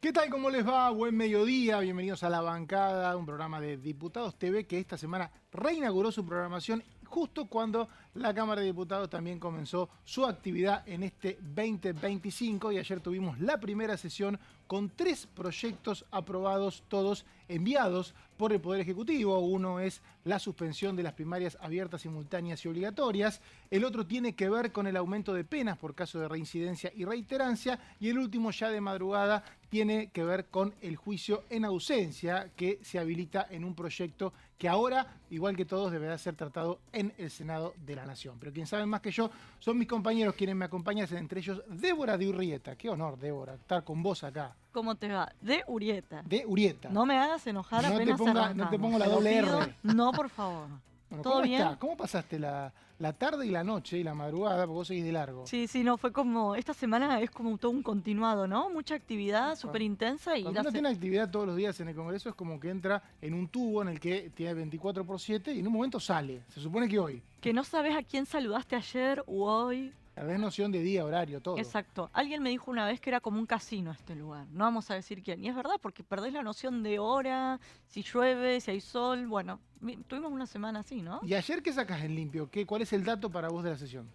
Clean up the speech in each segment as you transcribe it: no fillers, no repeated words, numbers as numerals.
¿Qué tal? ¿Cómo les va? Buen mediodía, bienvenidos a La Bancada, un programa de Diputados TV que esta semana reinauguró su programación justo cuando la Cámara de Diputados también comenzó su actividad en este 2025 y ayer tuvimos la primera sesión con 3 proyectos aprobados, todos enviados por el Poder Ejecutivo. Uno es la suspensión de las primarias abiertas, simultáneas y obligatorias. El otro tiene que ver con el aumento de penas por caso de reincidencia y reiterancia. Y el último, ya de madrugada, tiene que ver con el juicio en ausencia que se habilita en un proyecto que ahora, igual que todos, deberá ser tratado en el Senado de la Nación. Pero quien sabe más que yo son mis compañeros quienes me acompañan, entre ellos Débora de Urrieta. Qué honor, Débora, estar con vos acá. ¿Cómo te va? De Urrieta. De Urrieta. No me hagas enojar No apenas no te pongo la Te lo doble pido. R. No, por favor. Bueno, ¿Todo ¿cómo bien? estás? ¿Cómo pasaste la tarde y la noche y la madrugada? Porque vos seguís de largo. Sí, no, fue como, esta semana es como todo un continuado, ¿no? Mucha actividad, súper intensa y Cuando uno tiene actividad todos los días en el Congreso es como que entra en un tubo en el que tiene 24/7 y en un momento sale. Se supone que hoy. que no sabes a quién saludaste ayer u hoy. Perdés noción de día, horario, todo. Exacto. Alguien me dijo una vez que era como un casino este lugar. No vamos a decir quién. Y es verdad, porque perdés la noción de hora, si llueve, si hay sol. Bueno, tuvimos una semana así, ¿no? ¿Y ayer qué sacás en limpio? ¿Cuál es el dato para vos de la sesión?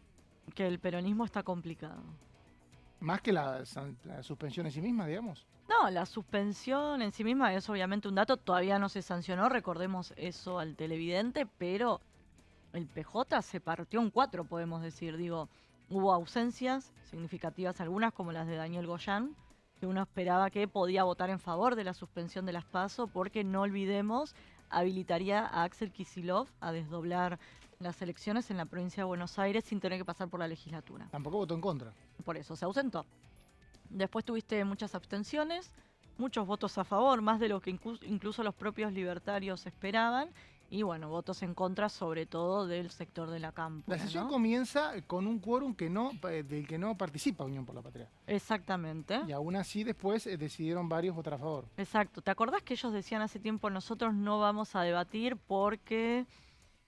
Que el peronismo está complicado. Más que la suspensión en sí misma, digamos. No, la suspensión en sí misma es obviamente un dato, todavía no se sancionó, recordemos eso al televidente, pero el PJ se partió en 4, podemos decir. Digo, hubo ausencias significativas, algunas como las de Daniel Goyán, que uno esperaba que podía votar en favor de la suspensión de las PASO, porque no olvidemos, habilitaría a Axel Kicillof a desdoblar las elecciones en la provincia de Buenos Aires sin tener que pasar por la legislatura. Tampoco votó en contra. Por eso se ausentó. Después tuviste muchas abstenciones, muchos votos a favor, más de lo que incluso los propios libertarios esperaban, y bueno, votos en contra sobre todo del sector de la cámpora. La sesión ¿no? comienza con un quórum del que no participa Unión por la Patria. Exactamente. Y aún así después decidieron varios votar a favor. Exacto. ¿Te acordás que ellos decían hace tiempo, nosotros no vamos a debatir porque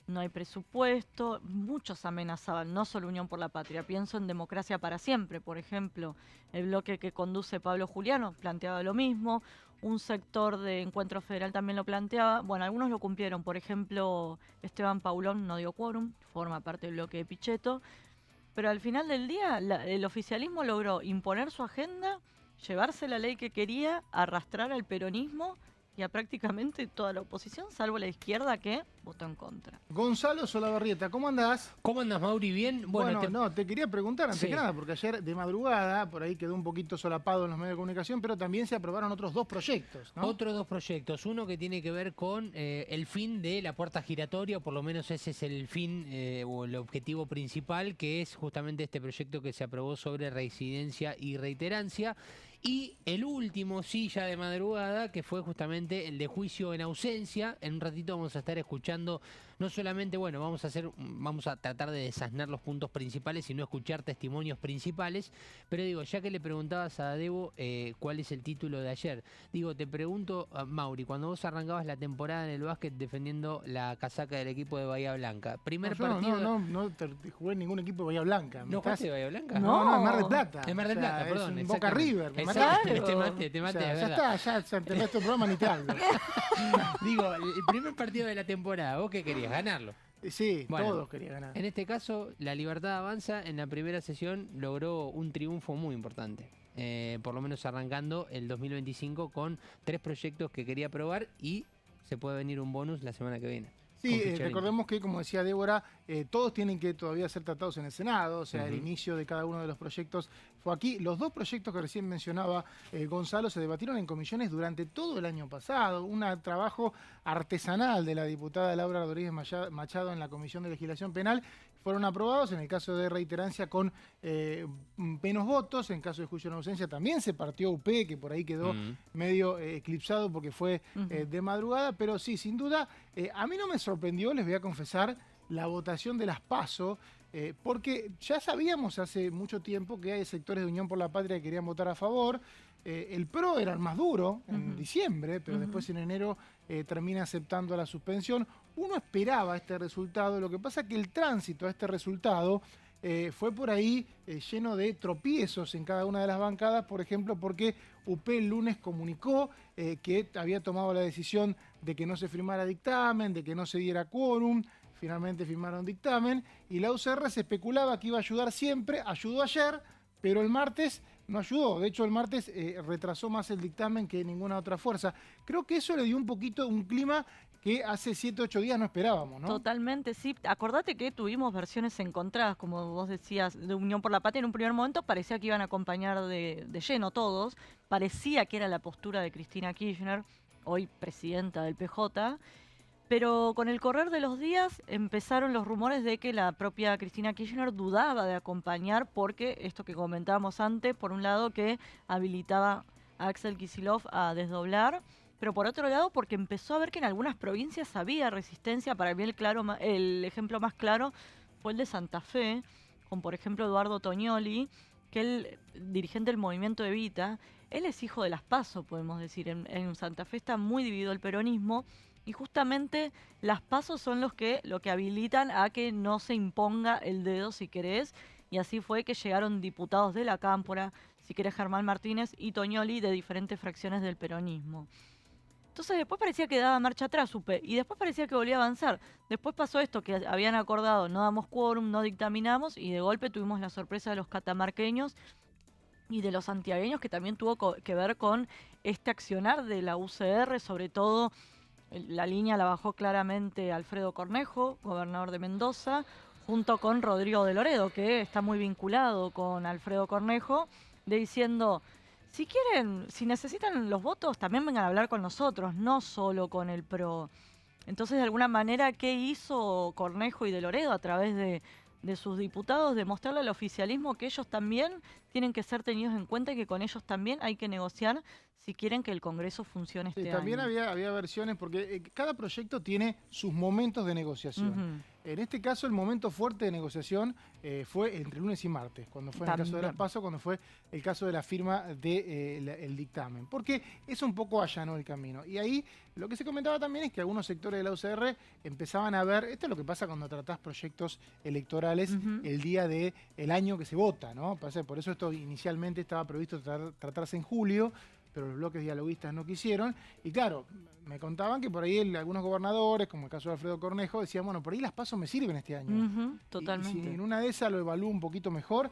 no hay presupuesto? Muchos amenazaban, no solo Unión por la Patria. Pienso en Democracia para Siempre, por ejemplo. El bloque que conduce Pablo Juliano planteaba lo mismo. Un sector de Encuentro Federal también lo planteaba. Bueno, algunos lo cumplieron. Por ejemplo, Esteban Paulón no dio quórum, forma parte del bloque de Pichetto. Pero al final del día, el oficialismo logró imponer su agenda, llevarse la ley que quería, arrastrar al peronismo y a prácticamente toda la oposición, salvo la izquierda que votó en contra. Gonzalo Solabarrieta, ¿cómo andás? ¿Cómo andas, Mauri? ¿Bien? Bueno, te quería preguntar antes Sí. que nada, porque ayer de madrugada, por ahí quedó un poquito solapado en los medios de comunicación, pero también se aprobaron otros 2 proyectos, ¿no? Otros 2 proyectos. Uno que tiene que ver con el fin de la puerta giratoria, o por lo menos ese es el fin o el objetivo principal, que es justamente este proyecto que se aprobó sobre reincidencia y reiterancia. Y el último, sí, ya de madrugada, que fue justamente el de juicio en ausencia. En un ratito vamos a estar escuchando, no solamente, bueno, vamos a tratar de desasnar los puntos principales, sino escuchar testimonios principales. Pero digo, ya que le preguntabas a Debo cuál es el título de ayer, digo, te pregunto, Mauri, cuando vos arrancabas la temporada en el básquet defendiendo la casaca del equipo de Bahía Blanca, primer partido... No te jugué en ningún equipo de Bahía Blanca. ¿No jugaste de Bahía Blanca? No, en Mar del Plata. En Mar del Plata, perdón. Es un Boca River. Exacto. Claro. Te maté, O sea, es ya verdad. está, ya te resto el programa ni te hablo. Digo, el primer partido de la temporada, ¿vos qué querías? Ganarlo. Sí, Bueno, todos querían ganar. En este caso, la Libertad Avanza en la primera sesión logró un triunfo muy importante. Por lo menos arrancando el 2025 con 3 proyectos que quería aprobar y se puede venir un bonus la semana que viene. Sí, con Ficharín. recordemos que, como decía Débora, todos tienen que todavía ser tratados en el Senado, o sea, el Ujú. inicio de cada uno de los proyectos fue aquí. Los 2 proyectos que recién mencionaba Gonzalo se debatieron en comisiones durante todo el año pasado, un trabajo artesanal de la diputada Laura Rodríguez Machado en la Comisión de Legislación Penal. Fueron aprobados, en el caso de reiterancia con menos votos, en caso de juicio en ausencia también se partió UP, que por ahí quedó medio eclipsado porque fue de madrugada, pero sí, sin duda, a mí no me sorprendió, les voy a confesar, la votación de las PASO, porque ya sabíamos hace mucho tiempo que hay sectores de Unión por la Patria que querían votar a favor. El PRO era el más duro en diciembre, pero después en enero termina aceptando la suspensión. Uno esperaba este resultado, lo que pasa es que el tránsito a este resultado fue por ahí lleno de tropiezos en cada una de las bancadas, por ejemplo, porque UP el lunes comunicó que había tomado la decisión de que no se firmara dictamen, de que no se diera quórum. Finalmente firmaron dictamen y la UCR se especulaba que iba a ayudar siempre, ayudó ayer, pero el martes no ayudó. De hecho, el martes retrasó más el dictamen que ninguna otra fuerza. Creo que eso le dio un poquito un clima que hace 7, 8 días no esperábamos, ¿no? Totalmente, sí. Acordate que tuvimos versiones encontradas, como vos decías, de Unión por la Patria. En un primer momento parecía que iban a acompañar de lleno todos. Parecía que era la postura de Cristina Kirchner, hoy presidenta del PJ. Pero con el correr de los días empezaron los rumores de que la propia Cristina Kirchner dudaba de acompañar porque esto que comentábamos antes, por un lado que habilitaba a Axel Kicillof a desdoblar, pero por otro lado porque empezó a ver que en algunas provincias había resistencia. Para mí el ejemplo más claro fue el de Santa Fe, con por ejemplo Eduardo Toñoli, que el dirigente del movimiento Evita, él es hijo de las PASO, podemos decir. En Santa Fe está muy dividido el peronismo. Y justamente las PASO son lo que habilitan a que no se imponga el dedo, si querés. Y así fue que llegaron diputados de la Cámpora, si querés Germán Martínez y Toñoli, de diferentes fracciones del peronismo. Entonces después parecía que daba marcha atrás, UP, y después parecía que volvía a avanzar. Después pasó esto, que habían acordado, no damos quórum, no dictaminamos, y de golpe tuvimos la sorpresa de los catamarqueños y de los santiagueños, que también tuvo que ver con este accionar de la UCR, sobre todo. La línea la bajó claramente Alfredo Cornejo, gobernador de Mendoza, junto con Rodrigo de Loredo, que está muy vinculado con Alfredo Cornejo, diciendo, si quieren, si necesitan los votos, también vengan a hablar con nosotros, no solo con el PRO. Entonces, de alguna manera, ¿qué hizo Cornejo y de Loredo a través de sus diputados? Demostrarle al oficialismo que ellos también tienen que ser tenidos en cuenta y que con ellos también hay que negociar si quieren que el Congreso funcione este también año. había versiones, porque cada proyecto tiene sus momentos de negociación. En este caso, el momento fuerte de negociación fue entre lunes y martes, cuando fue en el caso de las PASO, cuando fue el caso de la firma del dictamen. Porque eso un poco allanó el camino. Y ahí lo que se comentaba también es que algunos sectores de la UCR empezaban a ver, esto es lo que pasa cuando tratás proyectos electorales el día del año que se vota, ¿no? Por eso esto inicialmente estaba previsto tratarse en julio, pero los bloques dialoguistas no quisieron. Y claro, me contaban que por ahí algunos gobernadores, como el caso de Alfredo Cornejo, decían, bueno, por ahí las PASO me sirven este año. Totalmente. Y si en una de esas lo evalúo un poquito mejor,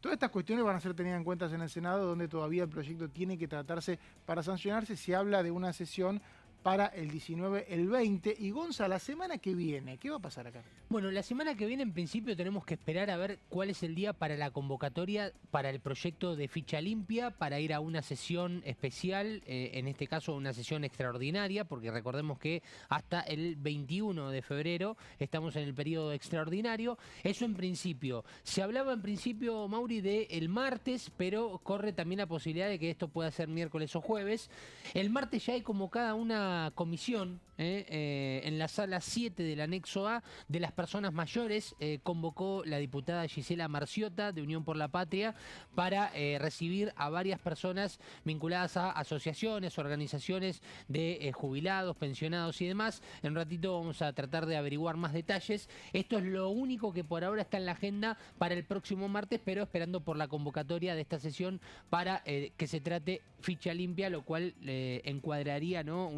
todas estas cuestiones van a ser tenidas en cuenta en el Senado, donde todavía el proyecto tiene que tratarse para sancionarse. Se habla de una sesión para el 19, el 20. Y Gonza, la semana que viene, ¿qué va a pasar acá? Bueno, la semana que viene en principio tenemos que esperar a ver cuál es el día para la convocatoria para el proyecto de ficha limpia, para ir a una sesión especial, en este caso una sesión extraordinaria, porque recordemos que hasta el 21 de febrero estamos en el periodo extraordinario. Eso en principio. Se hablaba en principio, Mauri, de el martes, pero corre también la posibilidad de que esto pueda ser miércoles o jueves. El martes ya hay convocada una comisión en la sala 7 del anexo A de las personas mayores. Convocó la diputada Gisela Marciota de Unión por la Patria para recibir a varias personas vinculadas a asociaciones, organizaciones de jubilados, pensionados y demás. En un ratito vamos a tratar de averiguar más detalles. Esto es lo único que por ahora está en la agenda para el próximo martes, pero esperando por la convocatoria de esta sesión para que se trate ficha limpia, lo cual encuadraría, ¿no?,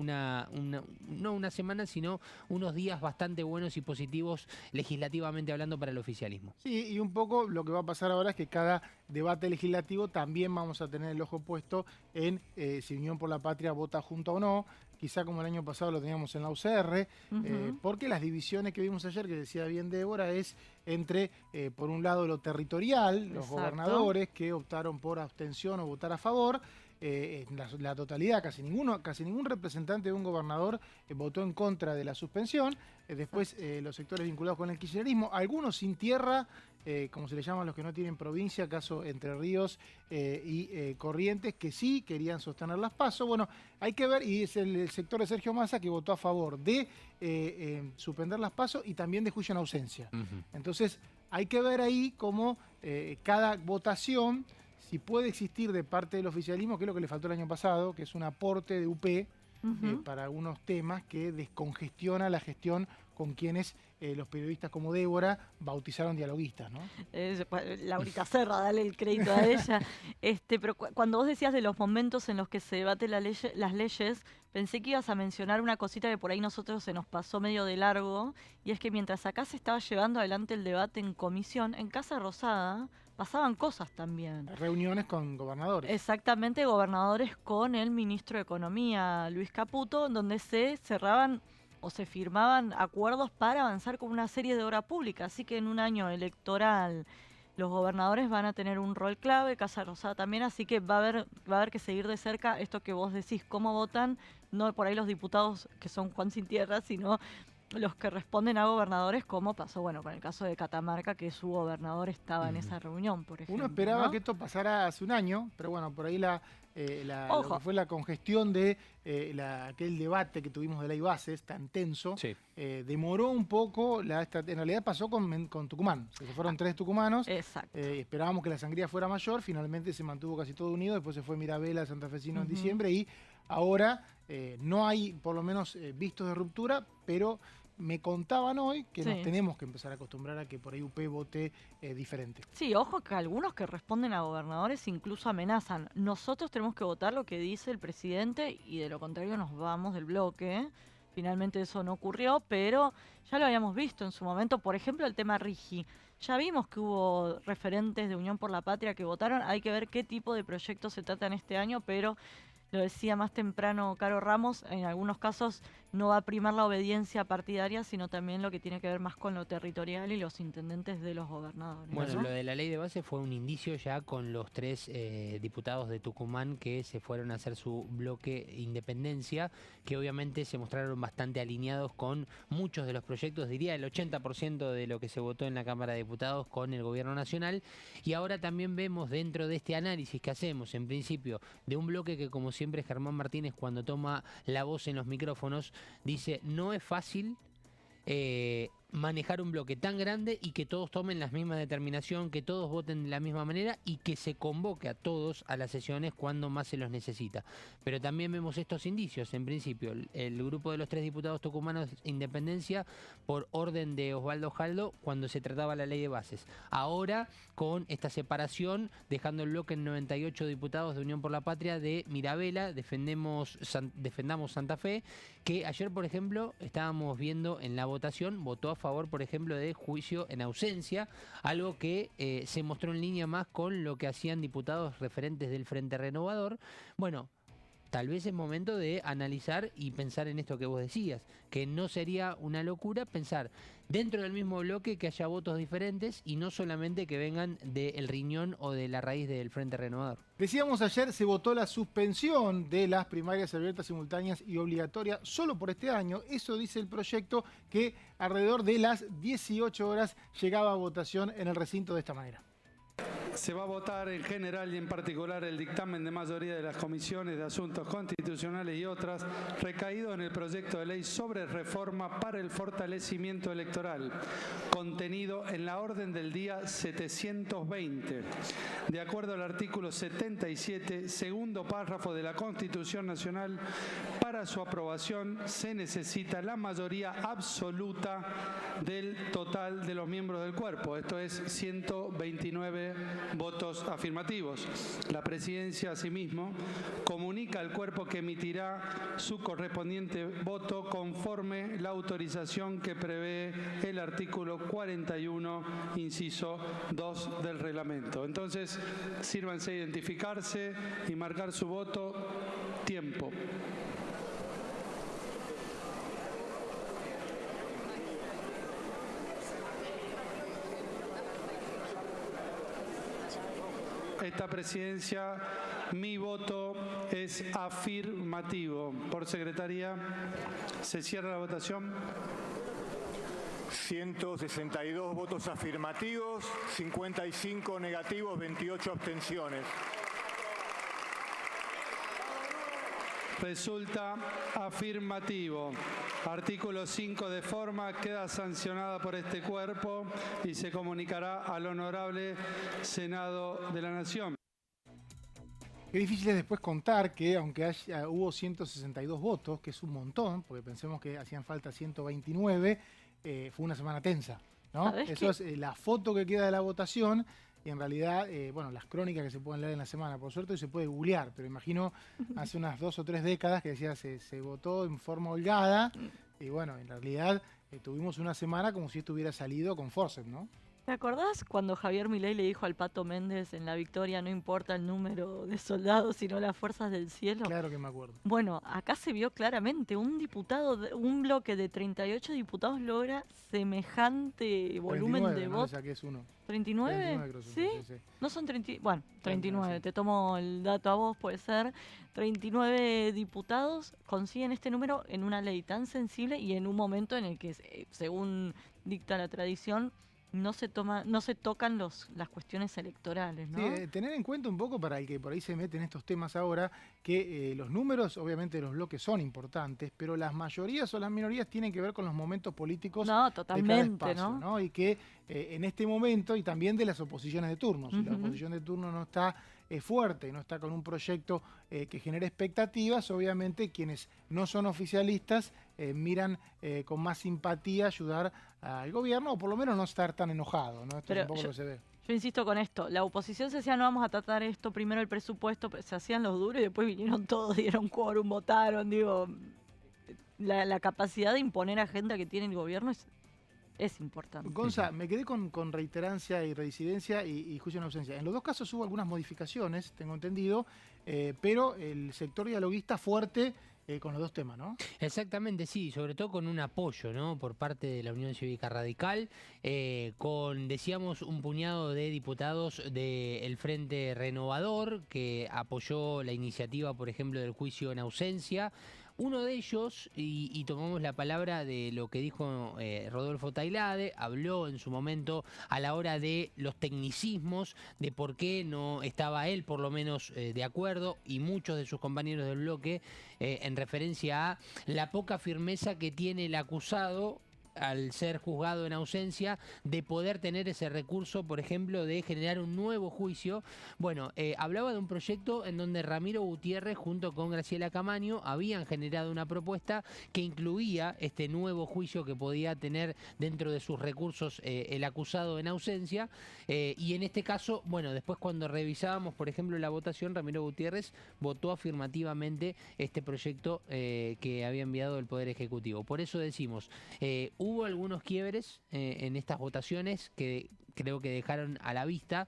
no una semana, sino unos días bastante buenos y positivos legislativamente hablando para el oficialismo. Sí, y un poco lo que va a pasar ahora es que cada debate legislativo también vamos a tener el ojo puesto en si Unión por la Patria vota junto o no, quizá como el año pasado lo teníamos en la UCR, porque las divisiones que vimos ayer, que decía bien Débora, es entre, por un lado, lo territorial, los gobernadores que optaron por abstención o votar a favor. La totalidad, casi ningún representante de un gobernador votó en contra de la suspensión. Después los sectores vinculados con el kirchnerismo, algunos sin tierra, como se le llaman los que no tienen provincia, caso Entre Ríos y Corrientes, que sí querían sostener las PASO. Bueno, hay que ver, y es el sector de Sergio Massa que votó a favor de suspender las PASO y también de juicio en ausencia. Entonces, hay que ver ahí cómo cada votación, si puede existir de parte del oficialismo, que es lo que le faltó el año pasado, que es un aporte de UP para algunos temas que descongestiona la gestión con quienes los periodistas como Débora bautizaron dialoguistas, ¿no? Laurita Serra, dale el crédito a ella. Pero cuando vos decías de los momentos en los que se debaten las leyes, pensé que ibas a mencionar una cosita que por ahí nosotros se nos pasó medio de largo, y es que mientras acá se estaba llevando adelante el debate en comisión, en Casa Rosada pasaban cosas también. Reuniones con gobernadores. Exactamente, gobernadores con el ministro de Economía, Luis Caputo, donde se cerraban o se firmaban acuerdos para avanzar con una serie de obra pública. Así que en un año electoral los gobernadores van a tener un rol clave, Casa Rosada también, así que va a haber que seguir de cerca esto que vos decís, cómo votan, no por ahí los diputados que son Juan Sin Tierra, sino los que responden a gobernadores, como pasó con el caso de Catamarca, que su gobernador estaba en esa reunión, por ejemplo. Uno esperaba, ¿no?, que esto pasara hace un año, pero bueno, por ahí lo que fue la congestión de aquel debate que tuvimos de ley bases tan tenso, demoró un poco. En realidad pasó con Tucumán, se fueron 3 tucumanos. Exacto. Esperábamos que la sangría fuera mayor, finalmente se mantuvo casi todo unido, después se fue Mirabella, Santafesino en diciembre, y ahora no hay por lo menos vistos de ruptura, pero me contaban hoy que nos tenemos que empezar a acostumbrar a que por ahí UP vote diferente. Sí, ojo que algunos que responden a gobernadores incluso amenazan. Nosotros tenemos que votar lo que dice el presidente y de lo contrario nos vamos del bloque. Finalmente eso no ocurrió, pero ya lo habíamos visto en su momento. Por ejemplo, el tema Rigi. Ya vimos que hubo referentes de Unión por la Patria que votaron. Hay que ver qué tipo de proyectos se tratan este año, pero lo decía más temprano Caro Ramos, en algunos casos no va a primar la obediencia partidaria, sino también lo que tiene que ver más con lo territorial y los intendentes de los gobernadores. Bueno, ¿no? Lo de la ley de base fue un indicio ya con los 3 diputados de Tucumán que se fueron a hacer su bloque Independencia, que obviamente se mostraron bastante alineados con muchos de los proyectos, diría el 80% de lo que se votó en la Cámara de Diputados con el Gobierno Nacional. Y ahora también vemos dentro de este análisis que hacemos, en principio, de un bloque que como siempre Germán Martínez cuando toma la voz en los micrófonos dice no es fácil manejar un bloque tan grande y que todos tomen la misma determinación, que todos voten de la misma manera y que se convoque a todos a las sesiones cuando más se los necesita. Pero también vemos estos indicios. En principio, el grupo de los 3 diputados tucumanos Independencia por orden de Osvaldo Jaldo cuando se trataba la ley de bases. Ahora, con esta separación, dejando el bloque en 98 diputados de Unión por la Patria de Mirabella, defendamos Santa Fe, que ayer, por ejemplo, estábamos viendo en la votación, votó a favor, por ejemplo, de juicio en ausencia, algo que se mostró en línea más con lo que hacían diputados referentes del Frente Renovador. Bueno, tal vez es momento de analizar y pensar en esto que vos decías, que no sería una locura pensar dentro del mismo bloque que haya votos diferentes y no solamente que vengan del riñón o de la raíz del Frente Renovador. Decíamos ayer, se votó la suspensión de las primarias abiertas, simultáneas y obligatorias solo por este año. Eso dice el proyecto, que alrededor de las 18 horas llegaba a votación en el recinto de esta manera. Se va a votar en general y en particular el dictamen de mayoría de las comisiones de asuntos constitucionales y otras recaído en el proyecto de ley sobre reforma para el fortalecimiento electoral, contenido en la orden del día 720. De acuerdo al artículo 77, segundo párrafo de la Constitución Nacional, para su aprobación se necesita la mayoría absoluta del total de los miembros del cuerpo, esto es 129 votos afirmativos. La Presidencia, asimismo, comunica al cuerpo que emitirá su correspondiente voto conforme la autorización que prevé el artículo 41, inciso 2 del reglamento. Entonces, sírvanse a identificarse y marcar su voto. Tiempo. Esta presidencia, mi voto es afirmativo. Por secretaría, se cierra la votación. 162 votos afirmativos, 55 negativos, 28 abstenciones. Resulta afirmativo. Artículo 5 de forma queda sancionada por este cuerpo y se comunicará al Honorable Senado de la Nación. Qué difícil es después contar que aunque hubo 162 votos, que es un montón, porque pensemos que hacían falta 129, fue una semana tensa, ¿no? ¿Sabés Eso es la foto que queda de la votación. Y en realidad, bueno, las crónicas que se pueden leer en la semana, por suerte, se puede googlear, pero imagino hace unas 2 o 3 décadas que decía se votó en forma holgada, y bueno, en realidad tuvimos una semana como si esto hubiera salido con forceps, ¿no? ¿Te acordás cuando Javier Milei le dijo al Pato Méndez en la victoria no importa el número de soldados, sino las fuerzas del cielo? Claro que me acuerdo. Bueno, acá se vio claramente, un bloque de 38 diputados logra semejante volumen 39, de ¿no? votos. Le saqué es uno. 39, 39 creo que ¿sí? sí. No son 30, bueno, 39, sí. te tomo el dato a vos, puede ser. 39 diputados consiguen este número en una ley tan sensible y en un momento en el que, según dicta la tradición, no se tocan las cuestiones electorales, ¿no? Sí, tener en cuenta un poco para el que por ahí se mete en estos temas ahora, que los números, obviamente de los bloques son importantes, pero las mayorías o las minorías tienen que ver con los momentos políticos No, de totalmente, cada espacio, ¿no? Y que en este momento, y también de las oposiciones de turno, si la oposición de turno no está fuerte y no está con un proyecto que genere expectativas, obviamente quienes no son oficialistas miran con más simpatía ayudar al gobierno, o por lo menos no estar tan enojado, ¿no? Esto Pero es un poco lo que se ve. Yo insisto con esto, la oposición se decía no vamos a tratar esto, primero el presupuesto, se hacían los duros y después vinieron todos, dieron quórum, votaron, digo, la capacidad de imponer agenda que tiene el gobierno es importante. Gonza, me quedé con reiterancia y reincidencia y juicio en ausencia. En los dos casos hubo algunas modificaciones, tengo entendido, pero el sector dialoguista fuerte con los dos temas, ¿no? Exactamente, sí, sobre todo con un apoyo, ¿no? Por parte de la Unión Cívica Radical, con, decíamos, un puñado de diputados del Frente Renovador que apoyó la iniciativa, por ejemplo, del juicio en ausencia. Uno de ellos, y tomamos la palabra de lo que dijo Rodolfo Tailade, habló en su momento a la hora de los tecnicismos, de por qué no estaba él por lo menos de acuerdo, y muchos de sus compañeros del bloque, en referencia a la poca firmeza que tiene el acusado al ser juzgado en ausencia, de poder tener ese recurso, por ejemplo, de generar un nuevo juicio. Bueno, hablaba de un proyecto en donde Ramiro Gutiérrez junto con Graciela Camaño habían generado una propuesta que incluía este nuevo juicio que podía tener dentro de sus recursos el acusado en ausencia, y en este caso, bueno, después cuando revisábamos, por ejemplo, la votación, Ramiro Gutiérrez votó afirmativamente este proyecto que había enviado el Poder Ejecutivo. Por eso decimos, hubo algunos quiebres en estas votaciones que creo que dejaron a la vista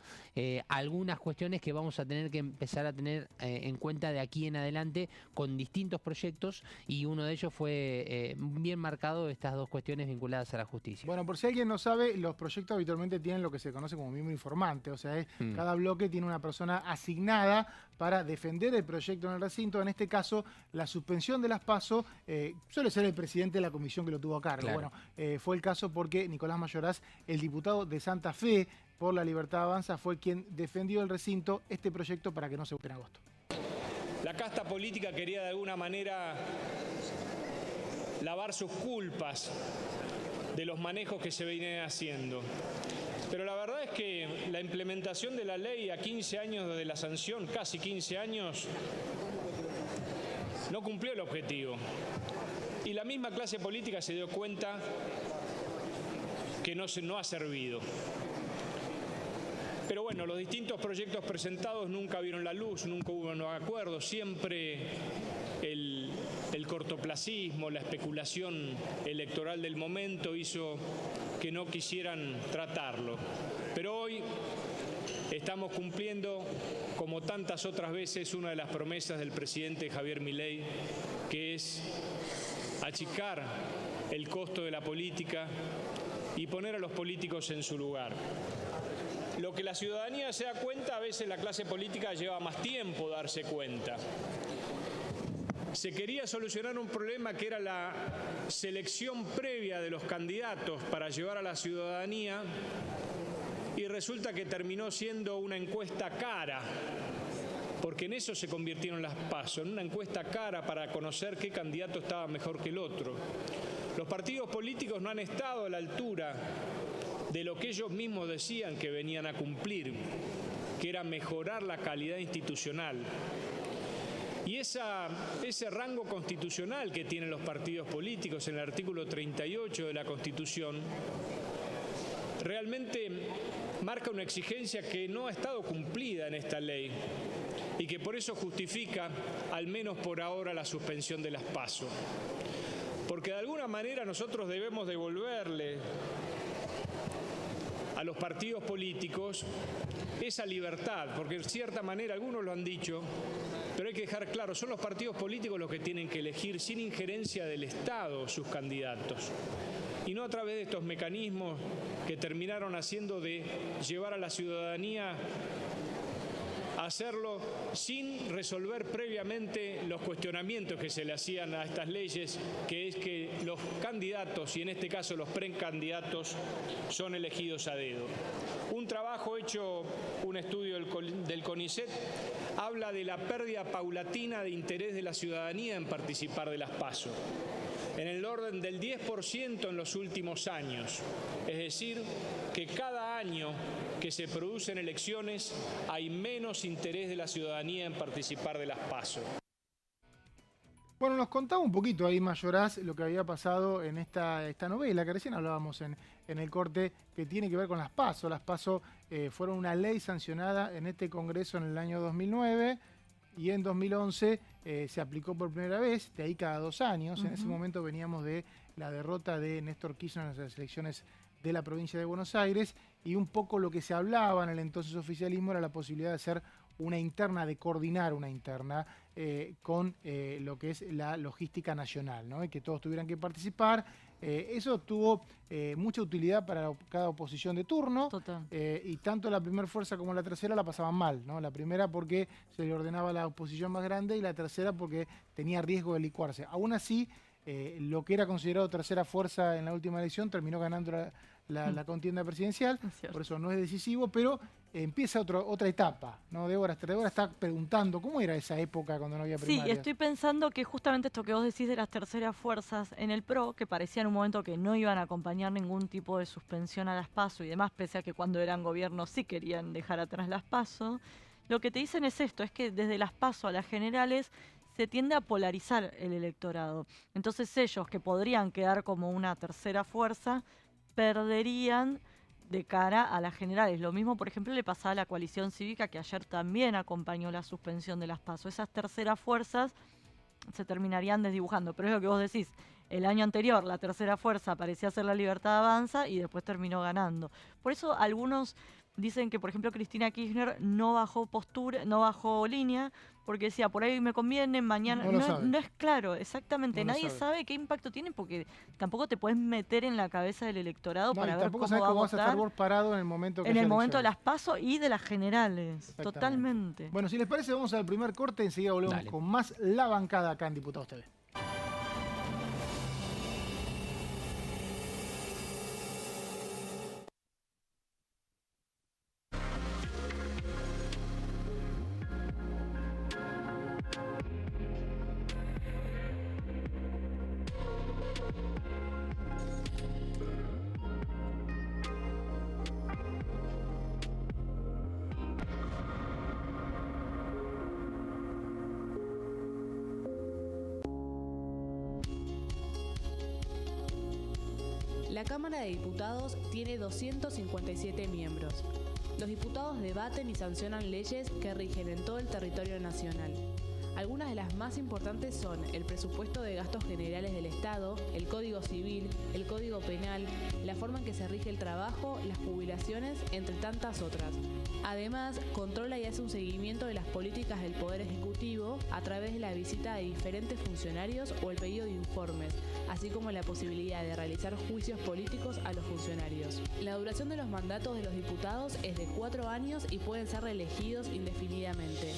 algunas cuestiones que vamos a tener que empezar a tener en cuenta de aquí en adelante con distintos proyectos, y uno de ellos fue bien marcado estas dos cuestiones vinculadas a la justicia. Bueno, por si alguien no sabe, los proyectos habitualmente tienen lo que se conoce como miembro informante, o sea, cada bloque tiene una persona asignada para defender el proyecto en el recinto. En este caso, la suspensión de las PASO suele ser el presidente de la comisión que lo tuvo a cargo. Claro. Bueno, fue el caso porque Nicolás Mayoraz, el diputado de Santa Fe por la Libertad Avanza, fue quien defendió el recinto, este proyecto, para que no se vote en agosto. La casta política quería de alguna manera lavar sus culpas de los manejos que se venían haciendo. Pero la verdad es que la implementación de la ley a 15 años de la sanción, casi 15 años, no cumplió el objetivo. Y la misma clase política se dio cuenta que no ha servido. Pero bueno, los distintos proyectos presentados nunca vieron la luz, nunca hubo un acuerdo, siempre el cortoplacismo, la especulación electoral del momento hizo que no quisieran tratarlo. Pero hoy estamos cumpliendo, como tantas otras veces, una de las promesas del presidente Javier Milei, que es achicar el costo de la política y poner a los políticos en su lugar. Lo que la ciudadanía se da cuenta, a veces la clase política lleva más tiempo darse cuenta. Se quería solucionar un problema que era la selección previa de los candidatos para llevar a la ciudadanía, y resulta que terminó siendo una encuesta cara, porque en eso se convirtieron las PASO, en una encuesta cara para conocer qué candidato estaba mejor que el otro. Los partidos políticos no han estado a la altura de lo que ellos mismos decían que venían a cumplir, que era mejorar la calidad institucional. Y ese rango constitucional que tienen los partidos políticos en el artículo 38 de la Constitución realmente marca una exigencia que no ha estado cumplida en esta ley y que por eso justifica, al menos por ahora, la suspensión de las PASO. Porque de alguna manera nosotros debemos devolverle a los partidos políticos esa libertad, porque en cierta manera, algunos lo han dicho, pero hay que dejar claro, son los partidos políticos los que tienen que elegir sin injerencia del Estado sus candidatos, y no a través de estos mecanismos que terminaron haciendo de llevar a la ciudadanía a hacerlo sin resolver previamente los cuestionamientos que se le hacían a estas leyes, que es que los candidatos, y en este caso los precandidatos, son elegidos a dedo. Un trabajo hecho, un estudio del CONICET, habla de la pérdida paulatina de interés de la ciudadanía en participar de las PASO, en el orden del 10% en los últimos años. Es decir, que cada año que se producen elecciones hay menos interés de la ciudadanía en participar de las PASO. Bueno, nos contaba un poquito ahí Mayoraz lo que había pasado en esta novela que recién hablábamos en el corte, que tiene que ver con las PASO. Las PASO fueron una ley sancionada en este Congreso en el año 2009 y en 2011 se aplicó por primera vez, de ahí cada 2 años. En ese momento veníamos de la derrota de Néstor Kirchner en las elecciones de la provincia de Buenos Aires, y un poco lo que se hablaba en el entonces oficialismo era la posibilidad de hacer una interna, de coordinar una interna con lo que es la logística nacional, ¿no? Y que todos tuvieran que participar. Eso tuvo mucha utilidad para cada oposición de turno. Y tanto la primera fuerza como la tercera la pasaban mal, ¿no? La primera porque se le ordenaba a la oposición más grande y la tercera porque tenía riesgo de licuarse. Aún así, lo que era considerado tercera fuerza en la última elección terminó ganando la contienda presidencial, por eso no es decisivo, pero empieza otra etapa, ¿no? Débora está preguntando, ¿cómo era esa época cuando no había primarias? Sí, estoy pensando que justamente esto que vos decís de las terceras fuerzas en el PRO, que parecía en un momento que no iban a acompañar ningún tipo de suspensión a las PASO y demás, pese a que cuando eran gobierno sí querían dejar atrás las PASO, lo que te dicen es esto, es que desde las PASO a las generales se tiende a polarizar el electorado. Entonces ellos, que podrían quedar como una tercera fuerza, perderían de cara a las generales. Lo mismo, por ejemplo, le pasaba a la coalición cívica, que ayer también acompañó la suspensión de las PASO. Esas terceras fuerzas se terminarían desdibujando. Pero es lo que vos decís, el año anterior la tercera fuerza parecía ser la Libertad Avanza y después terminó ganando. Por eso algunos dicen que, por ejemplo, Cristina Kirchner no bajó postura, no bajó línea, porque decía, por ahí me conviene, mañana... No es claro, exactamente. Nadie sabe qué impacto tiene, porque tampoco te puedes meter en la cabeza del electorado para ver cómo va a votar. Vas a estar vos parado en el momento que en el momento de las PASO y de las generales. Totalmente. Bueno, si les parece, vamos al primer corte. Enseguida volvemos con más La Bancada acá en Diputados TV. La Cámara de Diputados tiene 257 miembros. Los diputados debaten y sancionan leyes que rigen en todo el territorio nacional. Algunas de las más importantes son el presupuesto de gastos generales del Estado, el Código Civil, el Código Penal, la forma en que se rige el trabajo, las jubilaciones, entre tantas otras. Además, controla y hace un seguimiento de las políticas del Poder Ejecutivo a través de la visita de diferentes funcionarios o el pedido de informes, así como la posibilidad de realizar juicios políticos a los funcionarios. La duración de los mandatos de los diputados es de 4 años y pueden ser reelegidos indefinidamente.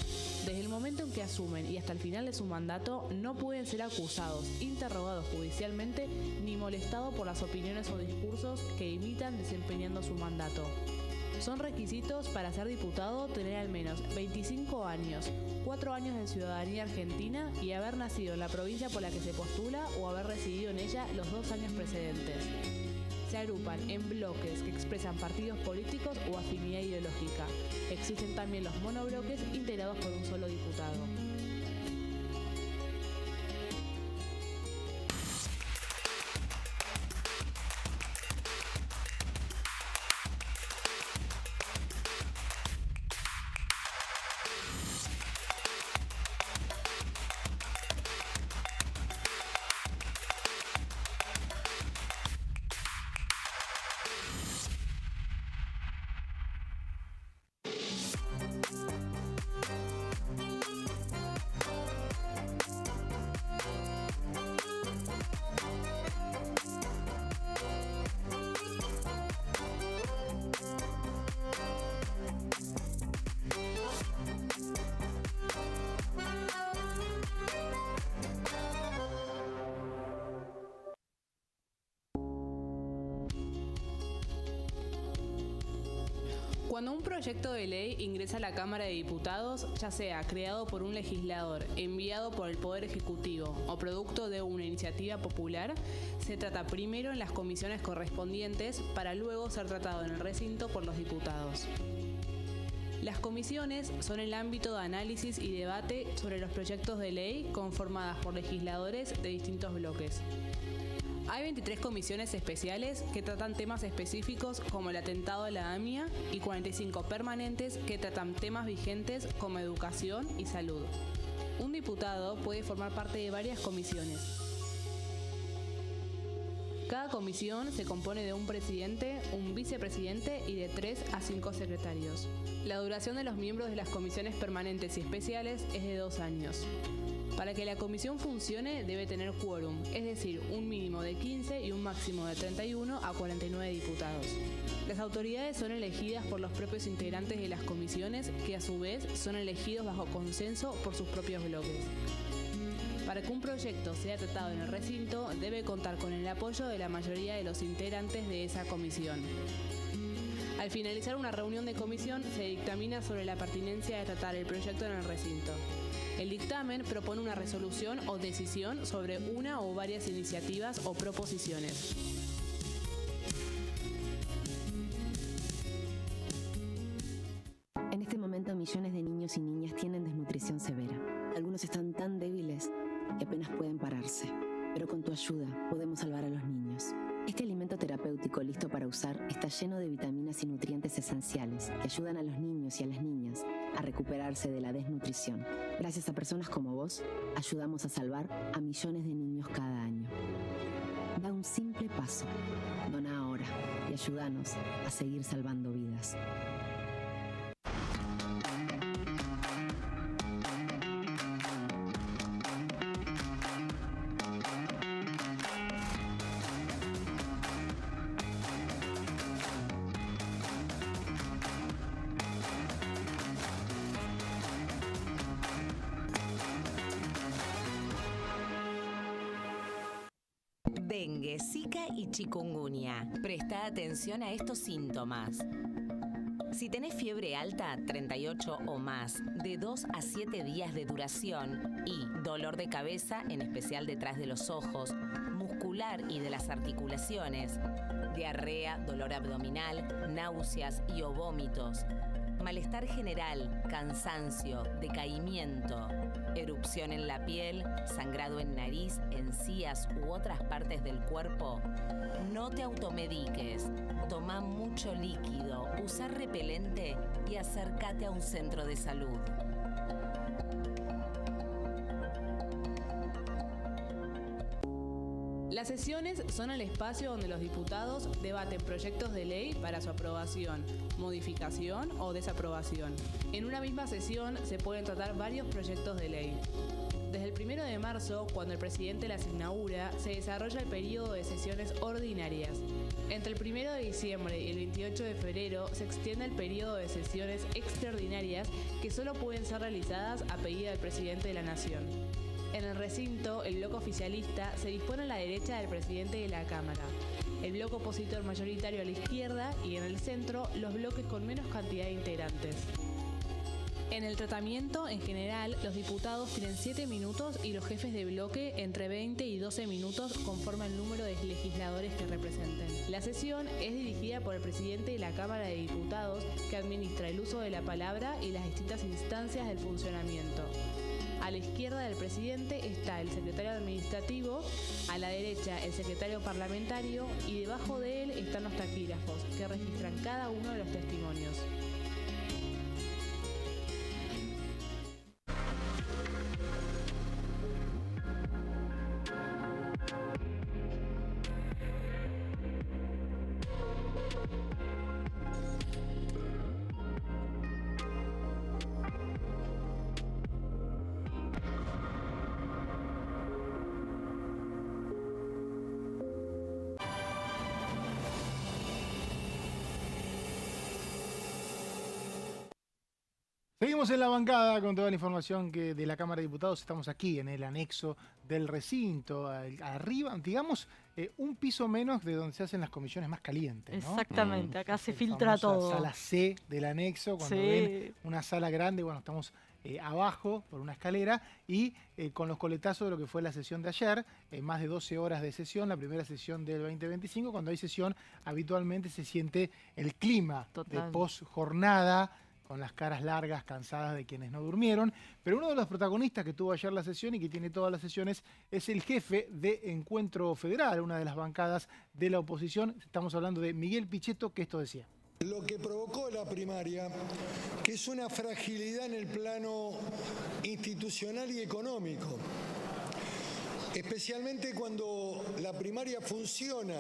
Desde el momento en que asumen y hasta el final de su mandato, no pueden ser acusados, interrogados judicialmente, ni molestados por las opiniones o discursos que imitan desempeñando su mandato. Son requisitos para ser diputado tener al menos 25 años, 4 años de ciudadanía argentina y haber nacido en la provincia por la que se postula o haber residido en ella los 2 años precedentes. Se agrupan en bloques que expresan partidos políticos o afinidad ideológica. Existen también los monobloques integrados por un solo diputado. Cuando un proyecto de ley ingresa a la Cámara de Diputados, ya sea creado por un legislador, enviado por el Poder Ejecutivo o producto de una iniciativa popular, se trata primero en las comisiones correspondientes para luego ser tratado en el recinto por los diputados. Las comisiones son el ámbito de análisis y debate sobre los proyectos de ley conformadas por legisladores de distintos bloques. Hay 23 comisiones especiales que tratan temas específicos como el atentado a la AMIA y 45 permanentes que tratan temas vigentes como educación y salud. Un diputado puede formar parte de varias comisiones. Cada comisión se compone de un presidente, un vicepresidente y de 3 a 5 secretarios. La duración de los miembros de las comisiones permanentes y especiales es de 2 años. Para que la comisión funcione debe tener quórum, es decir, un mínimo de 15 y un máximo de 31 a 49 diputados. Las autoridades son elegidas por los propios integrantes de las comisiones, que a su vez son elegidos bajo consenso por sus propios bloques. Para que un proyecto sea tratado en el recinto, debe contar con el apoyo de la mayoría de los integrantes de esa comisión. Al finalizar una reunión de comisión, se dictamina sobre la pertinencia de tratar el proyecto en el recinto. El dictamen propone una resolución o decisión sobre una o varias iniciativas o proposiciones. En este momento, millones de niños y niñas tienen desnutrición severa. Algunos están tan débiles que apenas pueden pararse. Pero con tu ayuda podemos salvar a los niños. Este alimento terapéutico listo para usar está lleno de vitaminas y nutrientes esenciales que ayudan a los niños y a las niñas a recuperarse de la desnutrición. Gracias a personas como vos, ayudamos a salvar a millones de niños cada año. Da un simple paso. Dona ahora y ayúdanos a seguir salvando vidas. Dengue, Zika y chikungunya. Presta atención a estos síntomas. Si tenés fiebre alta, 38 o más, de 2 a 7 días de duración y dolor de cabeza, en especial detrás de los ojos, muscular y de las articulaciones, diarrea, dolor abdominal, náuseas y o vómitos, malestar general, cansancio, decaimiento, erupción en la piel, sangrado en nariz, encías u otras partes del cuerpo, no te automediques. Toma mucho líquido, usa repelente y acércate a un centro de salud. Las sesiones son el espacio donde los diputados debaten proyectos de ley para su aprobación, modificación o desaprobación. En una misma sesión se pueden tratar varios proyectos de ley. Desde el 1 de marzo, cuando el presidente las inaugura, se desarrolla el periodo de sesiones ordinarias. Entre el 1 de diciembre y el 28 de febrero se extiende el periodo de sesiones extraordinarias que solo pueden ser realizadas a pedido del presidente de la Nación. En el recinto, el bloque oficialista se dispone a la derecha del presidente de la Cámara, el bloque opositor mayoritario a la izquierda y en el centro los bloques con menos cantidad de integrantes. En el tratamiento, en general, los diputados tienen 7 minutos y los jefes de bloque entre 20 y 12 minutos conforme el número de legisladores que representen. La sesión es dirigida por el presidente de la Cámara de Diputados, que administra el uso de la palabra y las distintas instancias del funcionamiento. A la izquierda del presidente está el secretario administrativo, a la derecha el secretario parlamentario y debajo de él están los taquígrafos, que registran cada uno de los testimonios. Seguimos en la bancada con toda la información de la Cámara de Diputados. Estamos aquí en el anexo del recinto, arriba, digamos, un piso menos de donde se hacen las comisiones más calientes, ¿no? Exactamente, acá se La filtra famosa todo. Sala C del anexo, cuando ven una sala grande, bueno, estamos abajo por una escalera y con los coletazos de lo que fue la sesión de ayer, más de 12 horas de sesión, la primera sesión del 2025. Cuando hay sesión habitualmente se siente el clima de post-jornada, con las caras largas, cansadas de quienes no durmieron. Pero uno de los protagonistas que tuvo ayer la sesión y que tiene todas las sesiones es el jefe de Encuentro Federal, una de las bancadas de la oposición. Estamos hablando de Miguel Pichetto, que esto decía. Lo que provocó la primaria, que es una fragilidad en el plano institucional y económico, especialmente cuando la primaria funciona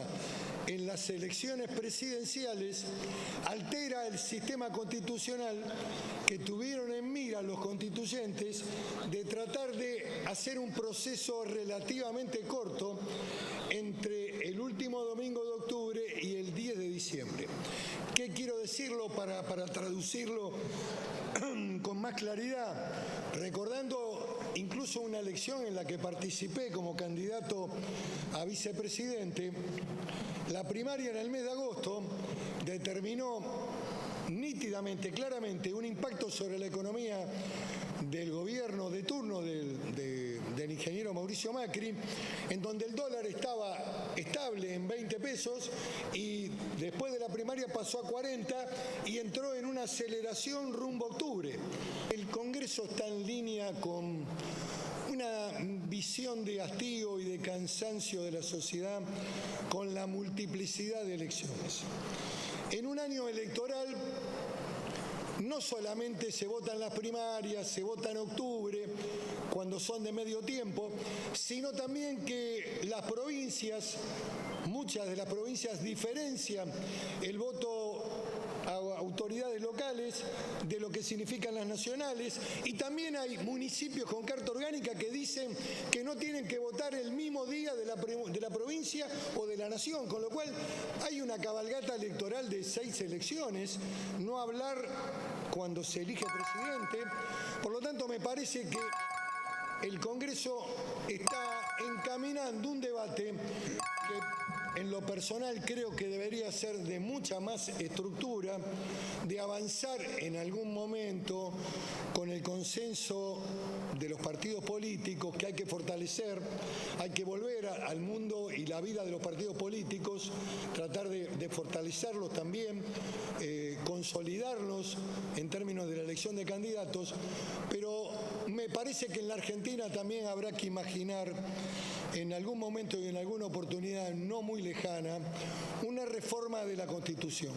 en las elecciones presidenciales, altera el sistema constitucional que tuvieron en mira los constituyentes de tratar de hacer un proceso relativamente corto entre el último domingo de octubre y el 10 de diciembre. ¿Qué quiero decirlo para traducirlo con más claridad? Recordando incluso una elección en la que participé como candidato a vicepresidente, la primaria en el mes de agosto determinó nítidamente, claramente, un impacto sobre la economía del gobierno de turno del ingeniero Mauricio Macri, en donde el dólar estaba estable en 20 pesos y después de la primaria pasó a 40 y entró en una aceleración rumbo a octubre. El Congreso está en línea con una visión de hastío y de cansancio de la sociedad con la multiplicidad de elecciones. En un año electoral no solamente se votan las primarias, se vota en octubre, cuando son de medio tiempo, sino también que las provincias, muchas de las provincias diferencian el voto a autoridades locales de lo que significan las nacionales, y también hay municipios con carta orgánica que dicen que no tienen que votar el mismo día de la provincia o de la nación, con lo cual hay una cabalgata electoral de 6 elecciones, no hablar cuando se elige presidente. Por lo tanto, me parece que el Congreso está encaminando un debate que en lo personal creo que debería ser de mucha más estructura, de avanzar en algún momento con el consenso de los partidos políticos que hay que fortalecer, hay que volver al mundo y la vida de los partidos políticos, tratar de fortalecerlos también, consolidarlos en términos de la elección de candidatos, pero me parece que en la Argentina también habrá que imaginar en algún momento y en alguna oportunidad no muy lejana una reforma de la Constitución.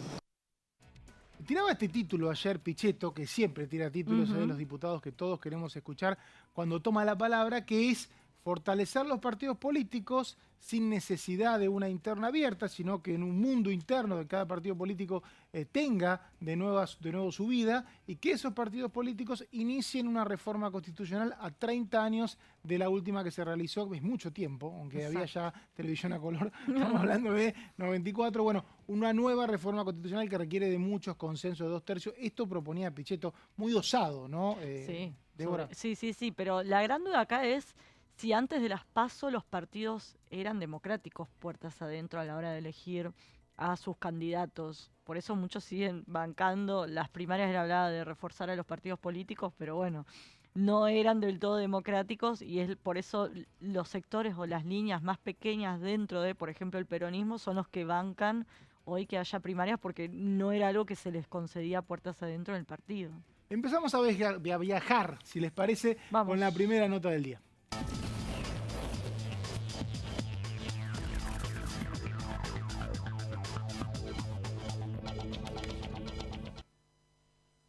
Tiraba este título ayer Pichetto, que siempre tira títulos de los diputados que todos queremos escuchar cuando toma la palabra, que es fortalecer los partidos políticos sin necesidad de una interna abierta, sino que en un mundo interno de cada partido político tenga de nuevo su vida, y que esos partidos políticos inicien una reforma constitucional a 30 años de la última que se realizó. Es mucho tiempo, aunque había ya televisión a color, estamos hablando de 94, bueno, una nueva reforma constitucional que requiere de muchos consensos de 2/3. Esto proponía Pichetto, muy osado, ¿no? Sí, Débora. sí, pero la gran duda acá es si antes de las PASO los partidos eran democráticos, puertas adentro, a la hora de elegir a sus candidatos. Por eso muchos siguen bancando. Las primarias era hablaba de reforzar a los partidos políticos, pero bueno, no eran del todo democráticos, y es por eso los sectores o las líneas más pequeñas dentro de, por ejemplo, el peronismo son los que bancan hoy que haya primarias, porque no era algo que se les concedía puertas adentro en el partido. Empezamos a viajar, si les parece, con la primera nota del día.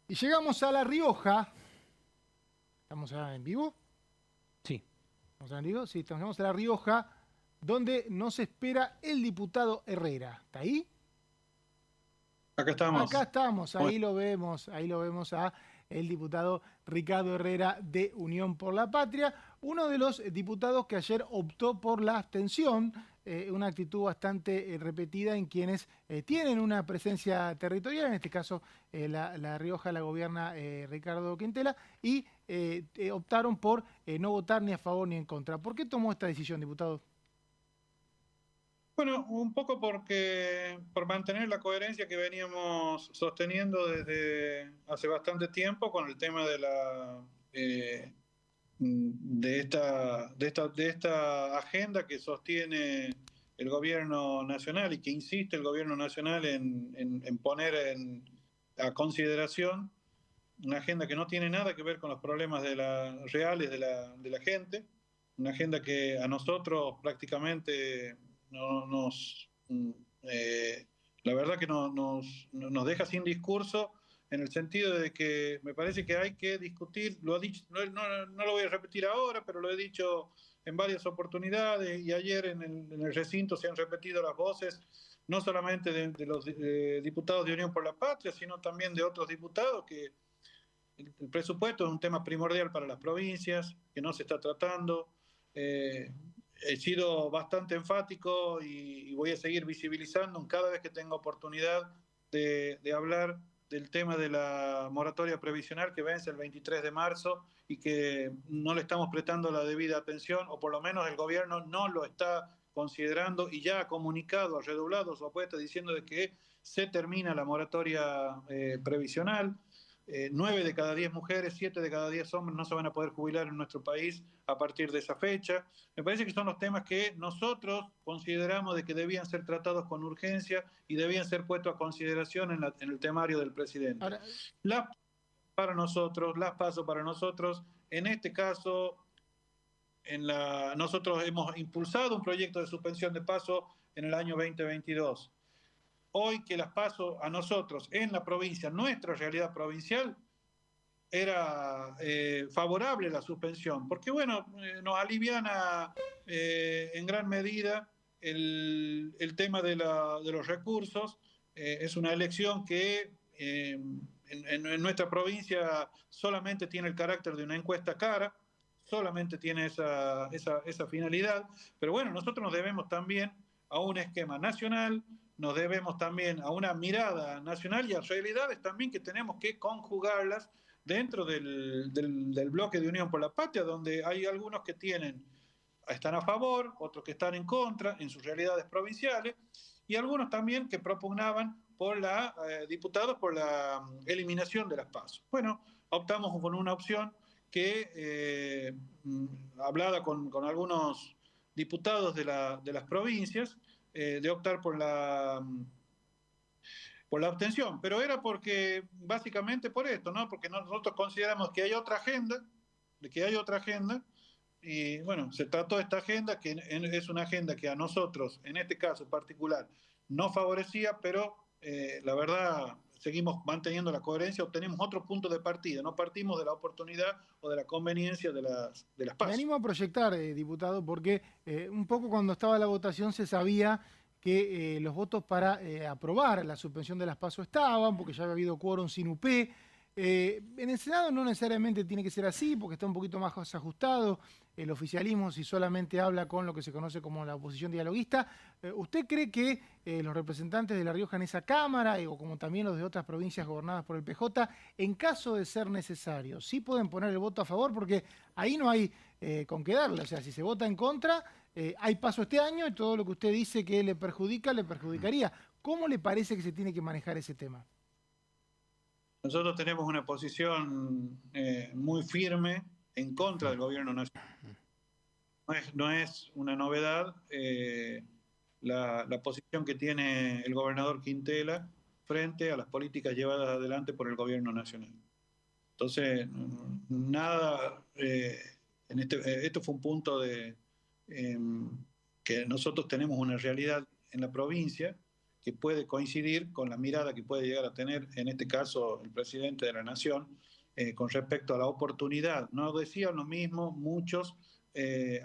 Y llegamos a La Rioja. ¿Estamos en vivo? Sí. ¿Estamos en vivo? Sí, estamos en La Rioja, donde nos espera el diputado Herrera. ¿Está ahí? Acá estamos. Acá estamos, ahí lo vemos a el diputado Ricardo Herrera de Unión por la Patria, uno de los diputados que ayer optó por la abstención una actitud bastante repetida en quienes tienen una presencia territorial, en este caso la Rioja la gobierna Ricardo Quintela, y optaron por no votar ni a favor ni en contra. ¿Por qué tomó esta decisión, diputado? Bueno, un poco por mantener la coherencia que veníamos sosteniendo desde hace bastante tiempo con el tema de esta agenda que sostiene el gobierno nacional y que insiste el gobierno nacional en poner a consideración una agenda que no tiene nada que ver con los problemas reales de la gente, una agenda que a nosotros prácticamente la verdad que nos deja sin discurso, en el sentido de que me parece que hay que discutir, lo ha dicho, no lo voy a repetir ahora, pero lo he dicho en varias oportunidades, y ayer en el recinto se han repetido las voces, no solamente de los diputados de Unión por la Patria, sino también de otros diputados, que el presupuesto es un tema primordial para las provincias, que no se está tratando. He sido bastante enfático y voy a seguir visibilizando cada vez que tenga oportunidad de hablar del tema de la moratoria previsional que vence el 23 de marzo y que no le estamos prestando la debida atención, o por lo menos el gobierno no lo está considerando, y ya ha comunicado, ha redoblado su apuesta diciendo de que se termina la moratoria previsional. 9 de cada 10 mujeres, 7 de cada 10 hombres no se van a poder jubilar en nuestro país a partir de esa fecha. Me parece que son los temas que nosotros consideramos de que debían ser tratados con urgencia y debían ser puestos a consideración en el temario del presidente. Ahora, las PASO para nosotros, en este caso, nosotros hemos impulsado un proyecto de suspensión de PASO en el año 2022. Hoy que las PASO a nosotros en la provincia, nuestra realidad provincial, era favorable la suspensión, porque bueno, nos aliviana en gran medida el tema de los recursos. Es una elección que en nuestra provincia solamente tiene el carácter de una encuesta cara, solamente tiene esa finalidad, pero bueno, nosotros nos debemos también a un esquema nacional, nos debemos también a una mirada nacional y a realidades también que tenemos que conjugarlas dentro del bloque de Unión por la Patria, donde hay algunos que están a favor, otros que están en contra en sus realidades provinciales, y algunos también que propugnaban diputados por la eliminación de las PASO. Bueno, optamos con una opción que, hablada con algunos diputados de las provincias, de optar por la abstención, pero era porque básicamente por esto, ¿no? Porque nosotros consideramos que hay otra agenda, y bueno, se trató esta agenda, que es una agenda que a nosotros, en este caso particular, no favorecía, pero la verdad seguimos manteniendo la coherencia, obtenemos otro punto de partida, no partimos de la oportunidad o de la conveniencia de las PASO. Me animo a proyectar, diputado, porque un poco cuando estaba la votación se sabía que los votos para aprobar la suspensión de las PASO estaban, porque ya había habido quórum sin UP. En el Senado no necesariamente tiene que ser así, porque está un poquito más ajustado el oficialismo si solamente habla con lo que se conoce como la oposición dialoguista. ¿Usted cree que los representantes de La Rioja en esa Cámara, o como también los de otras provincias gobernadas por el PJ, en caso de ser necesario, sí pueden poner el voto a favor? Porque ahí no hay con qué darle. O sea, si se vota en contra, hay PASO este año y todo lo que usted dice que le perjudicaría. ¿Cómo le parece que se tiene que manejar ese tema? Nosotros tenemos una posición muy firme en contra del gobierno nacional. No es una novedad la posición que tiene el gobernador Quintela frente a las políticas llevadas adelante por el gobierno nacional. Entonces, esto fue un punto que nosotros tenemos una realidad en la provincia que puede coincidir con la mirada que puede llegar a tener, en este caso, el presidente de la Nación, con respecto a la oportunidad. No decían lo mismo muchos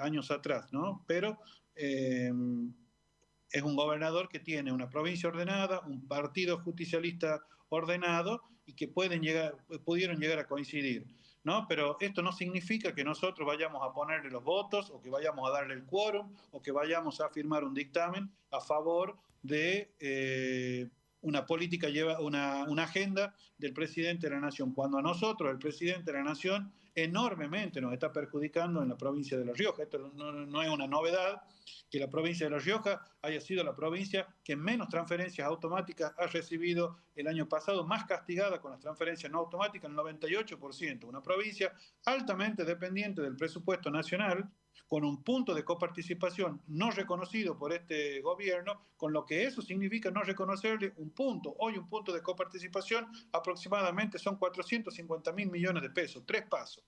años atrás, ¿no? Pero es un gobernador que tiene una provincia ordenada, un partido justicialista ordenado, y que pudieron llegar a coincidir. ¿no? Pero esto no significa que nosotros vayamos a ponerle los votos o que vayamos a darle el quórum o que vayamos a firmar un dictamen a favor de una política, una agenda del presidente de la Nación, cuando a nosotros el presidente de la Nación enormemente nos está perjudicando en la provincia de La Rioja. Esto no es una novedad que la provincia de La Rioja haya sido la provincia que menos transferencias automáticas ha recibido el año pasado, más castigada con las transferencias no automáticas, el 98%. Una provincia altamente dependiente del presupuesto nacional, con un punto de coparticipación no reconocido por este gobierno, con lo que eso significa no reconocerle un punto. Hoy un punto de coparticipación aproximadamente son 450.000 millones de pesos, 3 pasos.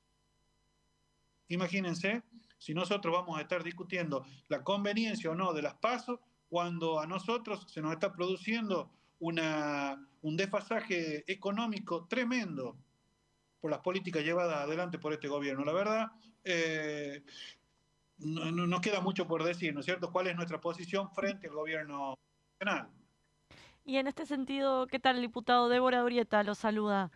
Imagínense si nosotros vamos a estar discutiendo la conveniencia o no de las PASO, cuando a nosotros se nos está produciendo un desfasaje económico tremendo por las políticas llevadas adelante por este gobierno. La verdad, no nos queda mucho por decir, ¿no es cierto? ¿Cuál es nuestra posición frente al gobierno nacional? Y en este sentido, ¿qué tal, diputado? Débora Urieta lo saluda.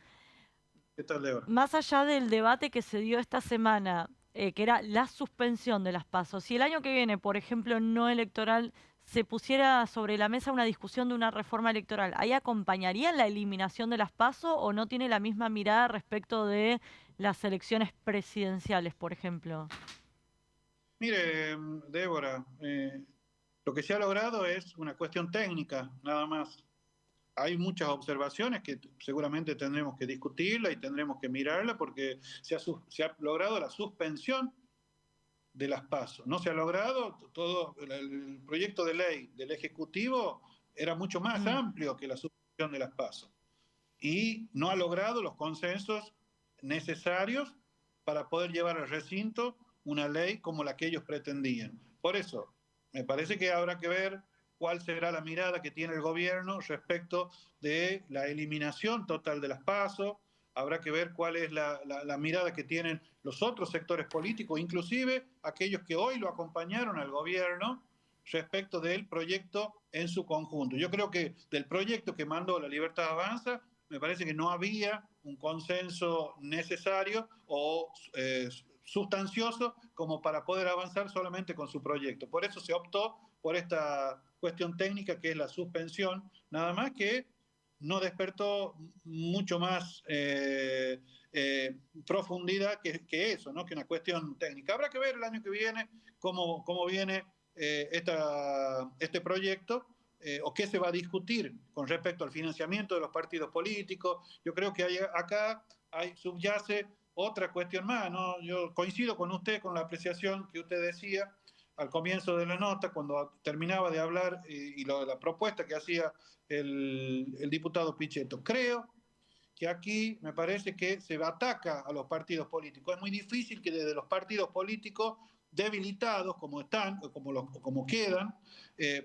¿Qué tal, Débora? Más allá del debate que se dio esta semana, que era la suspensión de las PASO, si el año que viene, por ejemplo, no electoral, se pusiera sobre la mesa una discusión de una reforma electoral, ¿ahí acompañarían la eliminación de las PASO o no tiene la misma mirada respecto de las elecciones presidenciales, por ejemplo? Mire, Débora, lo que se ha logrado es una cuestión técnica, nada más. Hay muchas observaciones que seguramente tendremos que discutirla y tendremos que mirarla porque se ha logrado la suspensión de las PASO. No se ha logrado todo. El proyecto de ley del Ejecutivo era mucho más amplio que la suspensión de las PASO y no ha logrado los consensos necesarios para poder llevar al recinto una ley como la que ellos pretendían. Por eso, me parece que habrá que ver cuál será la mirada que tiene el gobierno respecto de la eliminación total de las PASO. Habrá que ver cuál es la mirada que tienen los otros sectores políticos, inclusive aquellos que hoy lo acompañaron al gobierno respecto del proyecto en su conjunto. Yo creo que del proyecto que mandó La Libertad Avanza, me parece que no había un consenso necesario o sustancioso como para poder avanzar solamente con su proyecto. Por eso se optó por esta cuestión técnica que es la suspensión, nada más que no despertó mucho más profundidad que eso, ¿no? Que una cuestión técnica. Habrá que ver el año que viene cómo viene este proyecto o qué se va a discutir con respecto al financiamiento de los partidos políticos. Yo creo que acá subyace otra cuestión más, ¿no? Yo coincido con usted, con la apreciación que usted decía al comienzo de la nota, cuando terminaba de hablar y la propuesta que hacía el diputado Pichetto. Creo que aquí me parece que se ataca a los partidos políticos. Es muy difícil que desde los partidos políticos debilitados, como están, o como quedan,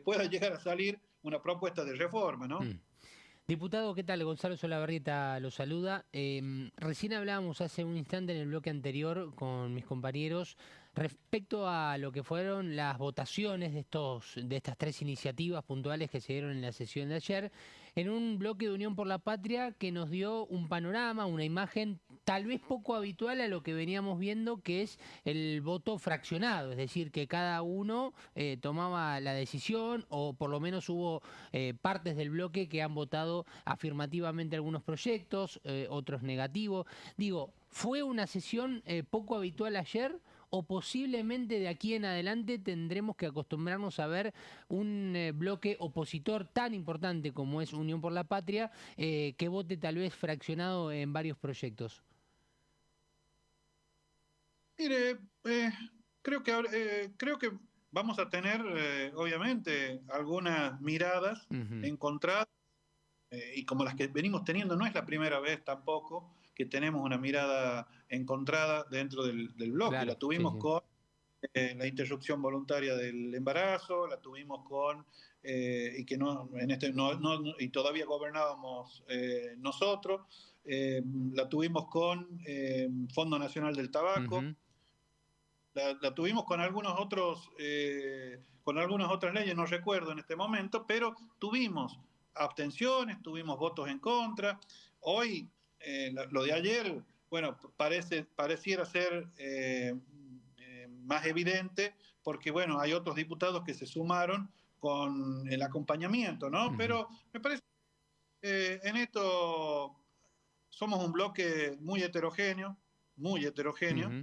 pueda llegar a salir una propuesta de reforma, ¿no? Diputado, ¿qué tal? Gonzalo Solabarrieta lo saluda. Recién hablábamos hace un instante en el bloque anterior con mis compañeros respecto a lo que fueron las votaciones de estas 3 iniciativas puntuales que se dieron en la sesión de ayer, en un bloque de Unión por la Patria que nos dio un panorama, una imagen tal vez poco habitual a lo que veníamos viendo, que es el voto fraccionado, es decir, que cada uno tomaba la decisión, o por lo menos hubo partes del bloque que han votado afirmativamente algunos proyectos, otros negativos. Digo, ¿fue una sesión poco habitual ayer? ¿O posiblemente de aquí en adelante tendremos que acostumbrarnos a ver un bloque opositor tan importante como es Unión por la Patria que vote tal vez fraccionado en varios proyectos? Mire, creo que vamos a tener, obviamente, algunas miradas encontradas, y como las que venimos teniendo, no es la primera vez tampoco que tenemos una mirada encontrada dentro del bloque. Claro, la tuvimos con la interrupción voluntaria del embarazo, la tuvimos con y que y todavía gobernábamos nosotros, la tuvimos con Fondo Nacional del Tabaco, la tuvimos con algunos otros con algunas otras leyes, no recuerdo en este momento, pero tuvimos abstenciones, tuvimos votos en contra. Hoy lo de ayer bueno, pareciera ser más evidente, porque bueno, hay otros diputados que se sumaron con el acompañamiento, ¿no? Pero me parece que en esto somos un bloque muy heterogéneo,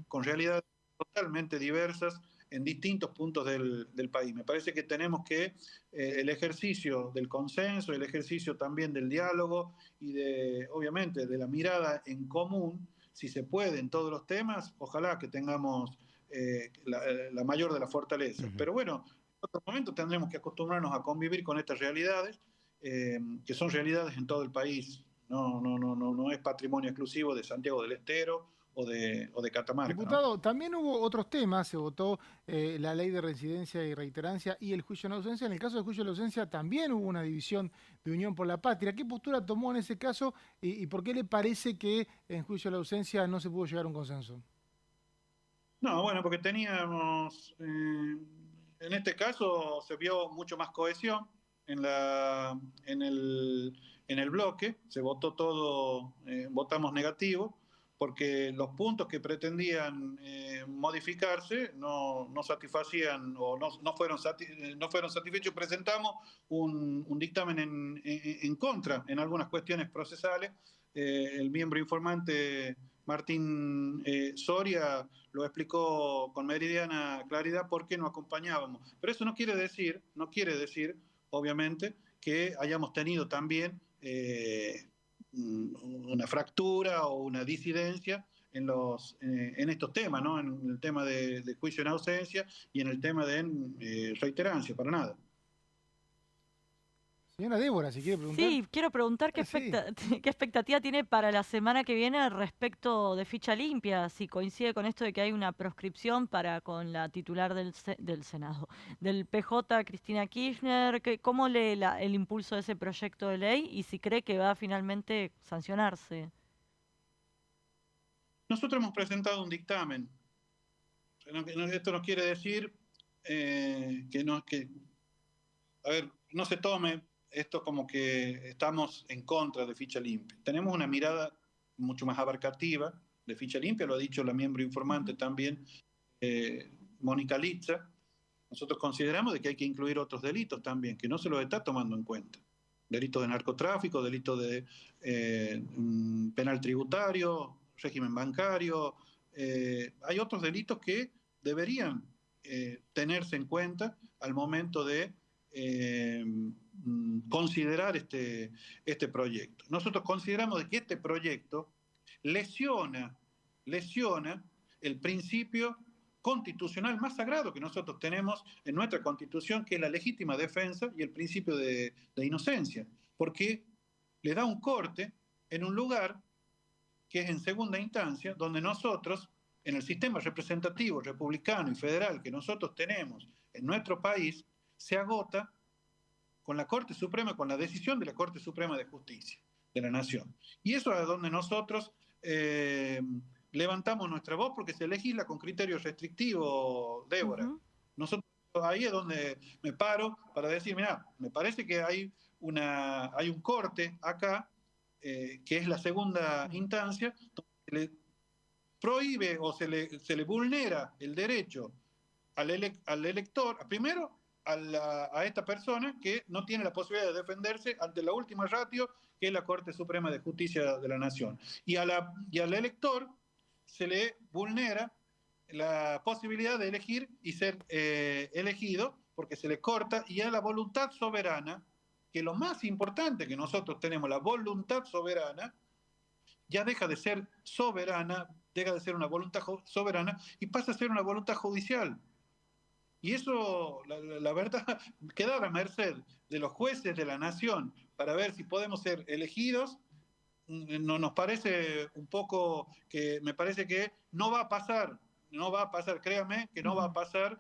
con realidades totalmente diversas en distintos puntos del país. Me parece que tenemos que el ejercicio del consenso, el ejercicio también del diálogo y obviamente, de la mirada en común, si se puede en todos los temas, ojalá que tengamos la mayor de las fortalezas. Pero bueno, en otro momento tendremos que acostumbrarnos a convivir con estas realidades, que son realidades en todo el país. No es patrimonio exclusivo de Santiago del Estero o de Catamarca. Diputado, también hubo otros temas, se votó la ley de residencia y reiterancia y el juicio en ausencia. En el caso del juicio en ausencia también hubo una división de Unión por la Patria. ¿Qué postura tomó en ese caso y por qué le parece que en juicio en ausencia no se pudo llegar a un consenso? No, bueno, porque teníamos, en este caso se vio mucho más cohesión en el bloque, se votó todo, votamos negativo, porque los puntos que pretendían modificarse no satisfacían o no fueron satisfechos. Presentamos un dictamen en contra en algunas cuestiones procesales. El miembro informante Martín Soria lo explicó con meridiana claridad por qué no acompañábamos. Pero eso no quiere decir, obviamente, que hayamos tenido también una fractura o una disidencia en estos temas, ¿no? En el tema de juicio en ausencia y en el tema de reiterancia, para nada. Señora Débora, si quiere preguntar. Sí, quiero preguntar qué expectativa tiene para la semana que viene respecto de ficha limpia, si coincide con esto de que hay una proscripción con la titular del Senado, del PJ, Cristina Kirchner. ¿Cómo lee el impulso de ese proyecto de ley y si cree que va a finalmente sancionarse? Nosotros hemos presentado un dictamen. Esto no quiere decir no se tome esto como que estamos en contra de ficha limpia. Tenemos una mirada mucho más abarcativa de ficha limpia, lo ha dicho la miembro informante también, Mónica Litza. Nosotros consideramos de que hay que incluir otros delitos también, que no se los está tomando en cuenta. Delitos de narcotráfico, delitos de penal tributario, régimen bancario. Hay otros delitos que deberían tenerse en cuenta al momento de considerar este proyecto. Nosotros consideramos de que este proyecto lesiona el principio constitucional más sagrado que nosotros tenemos en nuestra Constitución, que es la legítima defensa y el principio de inocencia, porque le da un corte en un lugar que es en segunda instancia, donde nosotros, en el sistema representativo, republicano y federal que nosotros tenemos en nuestro país, se agota con la Corte Suprema, con la decisión de la Corte Suprema de Justicia de la Nación. Y eso es donde nosotros levantamos nuestra voz, porque se legisla con criterios restrictivos, Débora. Nosotros ahí es donde me paro para decir, mira, me parece que hay un corte acá, que es la segunda instancia, donde se le prohíbe o se le vulnera el derecho al elector, primero, a esta persona que no tiene la posibilidad de defenderse ante la última ratio, que es la Corte Suprema de Justicia de la Nación. Y al elector se le vulnera la posibilidad de elegir y ser elegido, porque se le corta, y a la voluntad soberana, que lo más importante que nosotros tenemos, la voluntad soberana, ya deja de ser soberana, deja de ser una voluntad soberana y pasa a ser una voluntad judicial. Y eso, la verdad, queda a la merced de los jueces de la nación para ver si podemos ser elegidos. No nos parece un poco que, me parece que no va a pasar, créame, que no va a pasar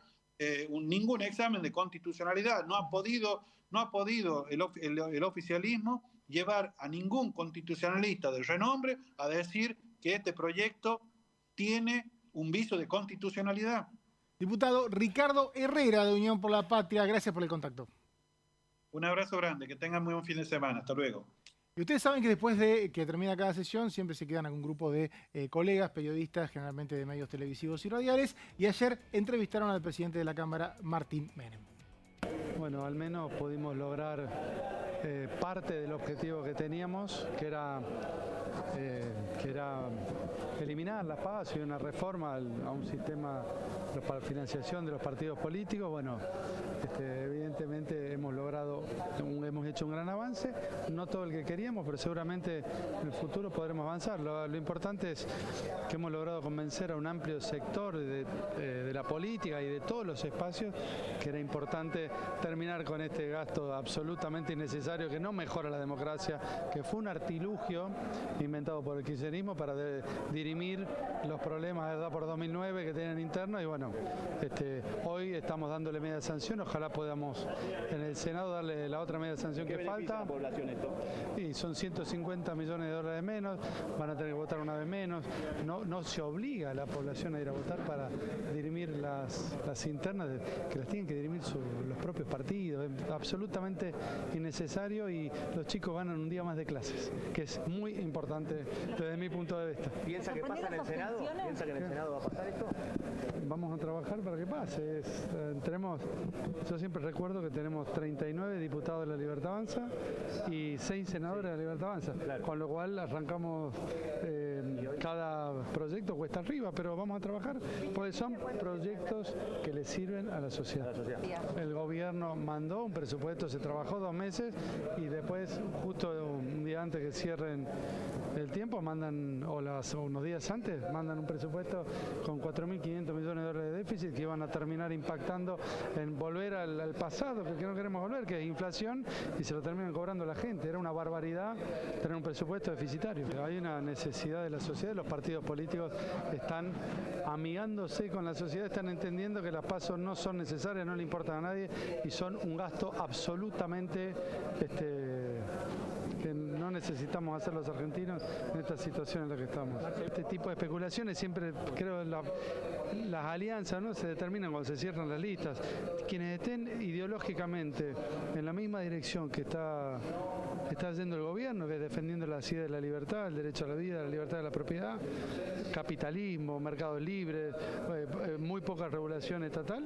ningún examen de constitucionalidad. No ha podido el oficialismo llevar a ningún constitucionalista de renombre a decir que este proyecto tiene un vicio de constitucionalidad. Diputado Ricardo Herrera, de Unión por la Patria, gracias por el contacto. Un abrazo grande, que tengan muy buen fin de semana. Hasta luego. Y ustedes saben que después de que termina cada sesión siempre se quedan algún grupo de colegas, periodistas, generalmente de medios televisivos y radiales, y ayer entrevistaron al presidente de la Cámara, Martín Menem. Bueno, al menos pudimos lograr parte del objetivo que teníamos, que era eliminar la PASO y una reforma a un sistema para financiación de los partidos políticos. Bueno, evidentemente hemos hecho un gran avance, no todo el que queríamos, pero seguramente en el futuro podremos avanzar. Lo importante es que hemos logrado convencer a un amplio sector de la política y de todos los espacios que era importante terminar con este gasto absolutamente innecesario que no mejora la democracia, que fue un artilugio inventado por el kirchnerismo para dirimir los problemas de por 2009 que tienen internos. Y bueno, hoy estamos dándole media sanción, ojalá podamos en el Senado darle la otra media sanción que falta. ¿La población esto? Y son 150 millones de dólares menos, van a tener que votar una vez menos. No se obliga a la población a ir a votar para dirimir las internas, que las tienen que dirimir los propios partidos. Es absolutamente innecesario y los chicos ganan un día más de clases, que es muy importante desde mi punto de vista. ¿Piensa que pasa en el Senado? ¿Piensa que en el Senado va a pasar esto? Vamos a trabajar para que pase. Yo siempre recuerdo que tenemos 39 diputados de la Libertad Avanza y 6 senadores de la Libertad Avanza, claro. Con lo cual arrancamos cada proyecto cuesta arriba, pero vamos a trabajar porque son proyectos que le sirven a la sociedad. El gobierno mandó un presupuesto, se trabajó 2 meses y después, justo un día antes que cierren el tiempo, o unos días antes, mandan un presupuesto con 4.500 millones de dólares de déficit que iban a terminar impactando en volver al pasado, que no queremos volver, que es inflación, y se lo terminan cobrando la gente. Era una barbaridad tener un presupuesto deficitario. Hay una necesidad de la sociedad, los partidos políticos están amigándose con la sociedad, están entendiendo que las PASO no son necesarias, no le importan a nadie y son un gasto absolutamente que no necesitamos hacer los argentinos en esta situación en la que estamos. Este tipo de especulaciones siempre, creo, las alianzas no se determinan cuando se cierran las listas. Quienes estén ideológicamente en la misma dirección que está yendo el gobierno, que es defendiendo las ideas de la libertad, el derecho a la vida, la libertad de la propiedad, capitalismo, mercados libres, muy poca regulación estatal,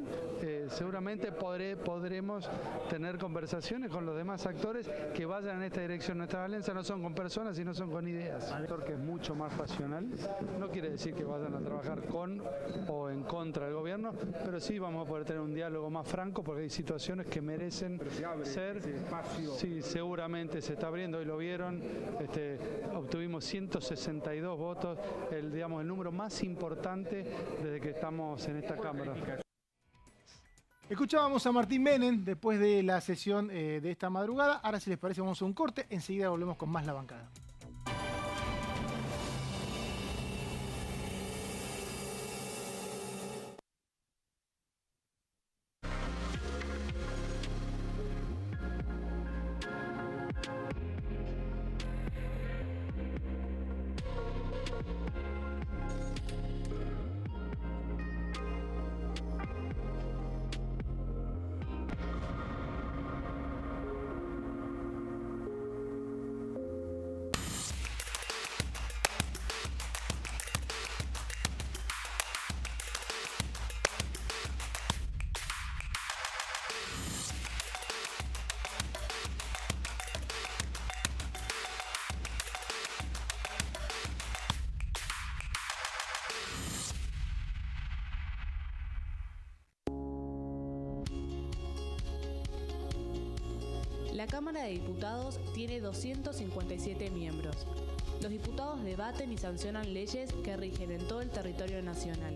seguramente podremos tener conversaciones con los demás actores que vayan en esta dirección. Nuestras alianzas no son con personas, sino son con ideas. Un sector que es mucho más pasional, no quiere decir que vayan a trabajar con o en contra del gobierno, pero sí vamos a poder tener un diálogo más franco porque hay situaciones que merecen ser. Sí, seguramente se está abriendo, hoy lo vieron, obtuvimos 162 votos, el número más importante desde que estamos en esta Cámara. Escuchábamos a Martín Menem después de la sesión de esta madrugada. Ahora, si les parece, vamos a un corte. Enseguida volvemos con más La Bancada. La Cámara de Diputados tiene 257 miembros. Los diputados debaten y sancionan leyes que rigen en todo el territorio nacional.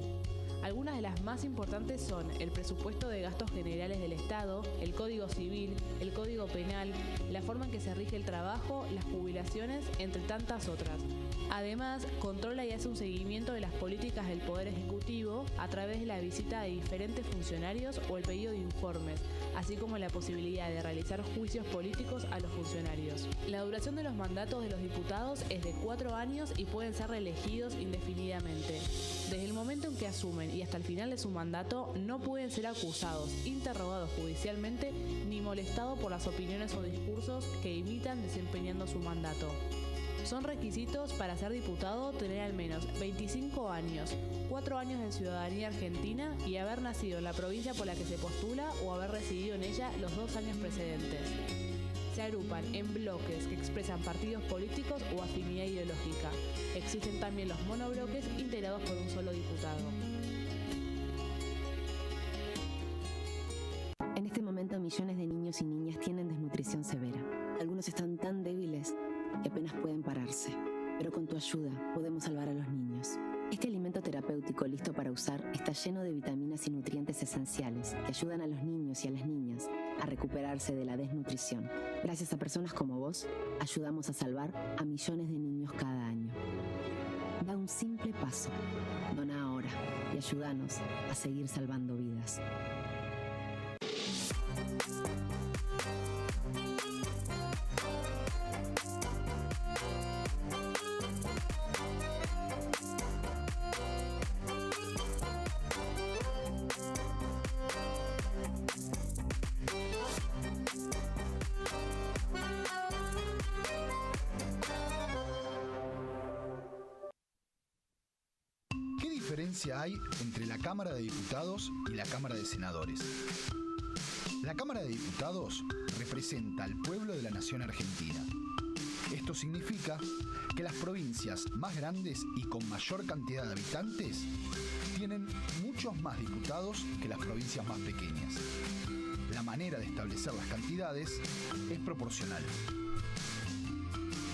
Algunas de las más importantes son el presupuesto de gastos generales del Estado, el Código Civil, el Código Penal, la forma en que se rige el trabajo, las jubilaciones, entre tantas otras. Además, controla y hace un seguimiento de las políticas del Poder Ejecutivo a través de la visita de diferentes funcionarios o el pedido de informes, así como la posibilidad de realizar juicios políticos a los funcionarios. La duración de los mandatos de los diputados es de 4 años y pueden ser reelegidos indefinidamente. Desde el momento en que asumen y hasta el final de su mandato no pueden ser acusados, interrogados judicialmente ni molestados por las opiniones o discursos que imitan desempeñando su mandato. Son requisitos para ser diputado tener al menos 25 años, 4 años de ciudadanía argentina y haber nacido en la provincia por la que se postula o haber residido en ella los 2 años precedentes. Se agrupan en bloques que expresan partidos políticos o afinidad ideológica. Existen también los monobloques integrados por un solo diputado. En este momento millones de niños y niñas tienen desnutrición severa. Algunos están tan débiles que apenas pueden pararse. Pero con tu ayuda podemos salvar a los niños. Este alimento terapéutico listo para usar está lleno de vitaminas y nutrientes esenciales que ayudan a los niños y a las niñas a recuperarse de la desnutrición. Gracias a personas como vos, ayudamos a salvar a millones de niños cada año. Da un simple paso. Dona ahora y ayúdanos a seguir salvando vidas. ¿Qué diferencia hay entre la Cámara de Diputados y la Cámara de Senadores? La Cámara de Diputados representa al pueblo de la nación argentina. Esto significa que las provincias más grandes y con mayor cantidad de habitantes tienen muchos más diputados que las provincias más pequeñas. La manera de establecer las cantidades es proporcional.